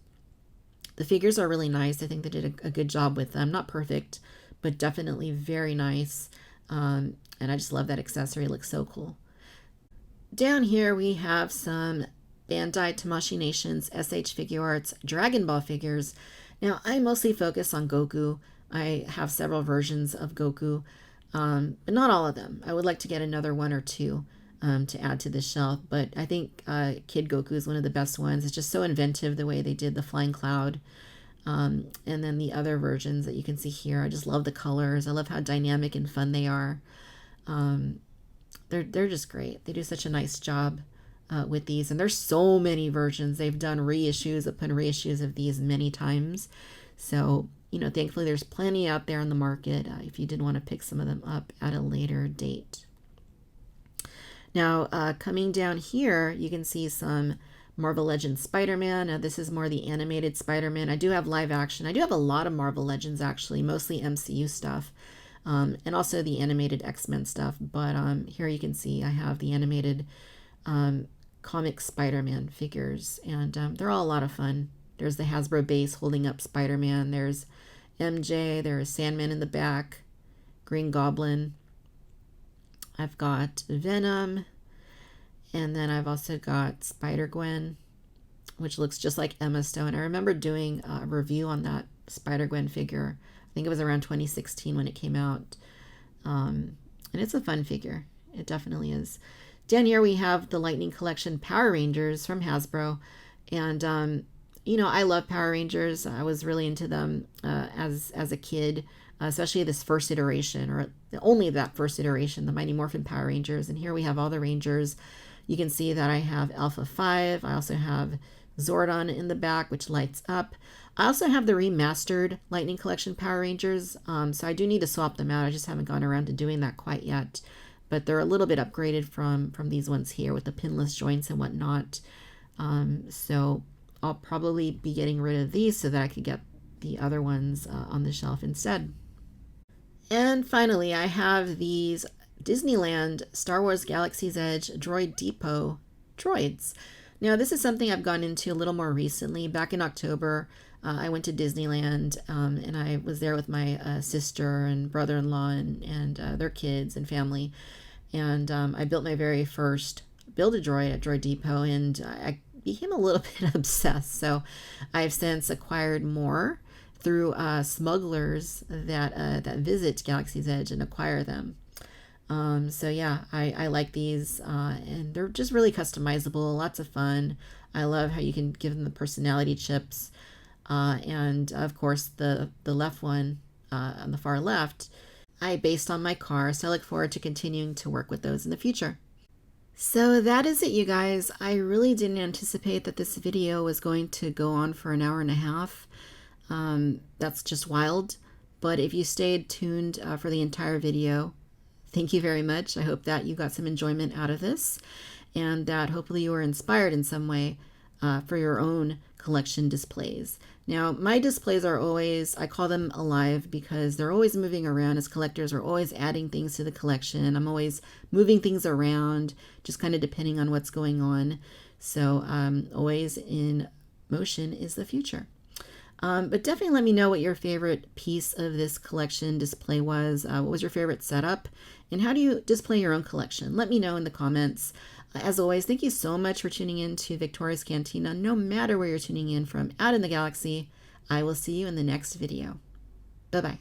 S1: The figures are really nice. I think they did a good job with them. Not perfect, but definitely very nice. And I just love that accessory. It looks so cool. Down here we have some Bandai Tamashii Nations SH Figure Arts Dragon Ball figures. Now, I mostly focus on Goku. I have several versions of Goku, but not all of them. I would like to get another one or two to add to the shelf, but I think Kid Goku is one of the best ones. It's just so inventive the way they did the flying cloud. And then the other versions that you can see here, I just love the colors. I love how dynamic and fun they are. They're just great. They do such a nice job with these, and there's so many versions. They've done reissues upon reissues of these many times. So, you know, thankfully there's plenty out there on the market if you did want to pick some of them up at a later date. Now, coming down here, you can see some Marvel Legends Spider-Man. Now, this is more the animated Spider-Man. I do have live action. I do have a lot of Marvel Legends, actually, mostly MCU stuff, and also the animated X-Men stuff. But here you can see I have the animated comic Spider-Man figures, and they're all a lot of fun. There's the Hasbro base holding up Spider-Man. There's MJ. There's Sandman in the back, Green Goblin. I've got Venom, and then I've also got Spider-Gwen, which looks just like Emma Stone. I remember doing a review on that Spider-Gwen figure. I think it was around 2016 when it came out, and it's a fun figure. It definitely is. Down here we have the Lightning Collection Power Rangers from Hasbro, and you know, I love Power Rangers. I was really into them as a kid, especially this first iteration, or only that first iteration, the Mighty Morphin Power Rangers. And here we have all the Rangers. You can see that I have Alpha 5. I also have Zordon in the back, which lights up. I also have the remastered Lightning Collection Power Rangers, so I do need to swap them out. I just haven't gone around to doing that quite yet. But they're a little bit upgraded from these ones here with the pinless joints and whatnot. So I'll probably be getting rid of these so that I could get the other ones on the shelf instead. And finally, I have these Disneyland Star Wars Galaxy's Edge Droid Depot droids. Now, this is something I've gone into a little more recently. Back in October, I went to Disneyland, and I was there with my sister and brother-in-law and their kids and family. And I built my very first Build-A-Droid at Droid Depot, and I became a little bit obsessed. So I've since acquired more through smugglers that visit Galaxy's Edge and acquire them. So yeah, I like these, and they're just really customizable, lots of fun. I love how you can give them the personality chips, and of course the left one on the far left, I based on my car, so I look forward to continuing to work with those in the future. So that is it, you guys. I really didn't anticipate that this video was going to go on for an hour and a half. That's just wild. But if you stayed tuned for the entire video, thank you very much. I hope that you got some enjoyment out of this, and that hopefully you were inspired in some way for your own collection displays. Now, my displays are always, I call them alive because they're always moving around. As collectors, we're always adding things to the collection. I'm always moving things around, just kind of depending on what's going on. So always in motion is the future. But definitely let me know what your favorite piece of this collection display was. What was your favorite setup? And how do you display your own collection? Let me know in the comments. As always, thank you so much for tuning in to Victoria's Cantina. No matter where you're tuning in from out in the galaxy, I will see you in the next video. Bye-bye.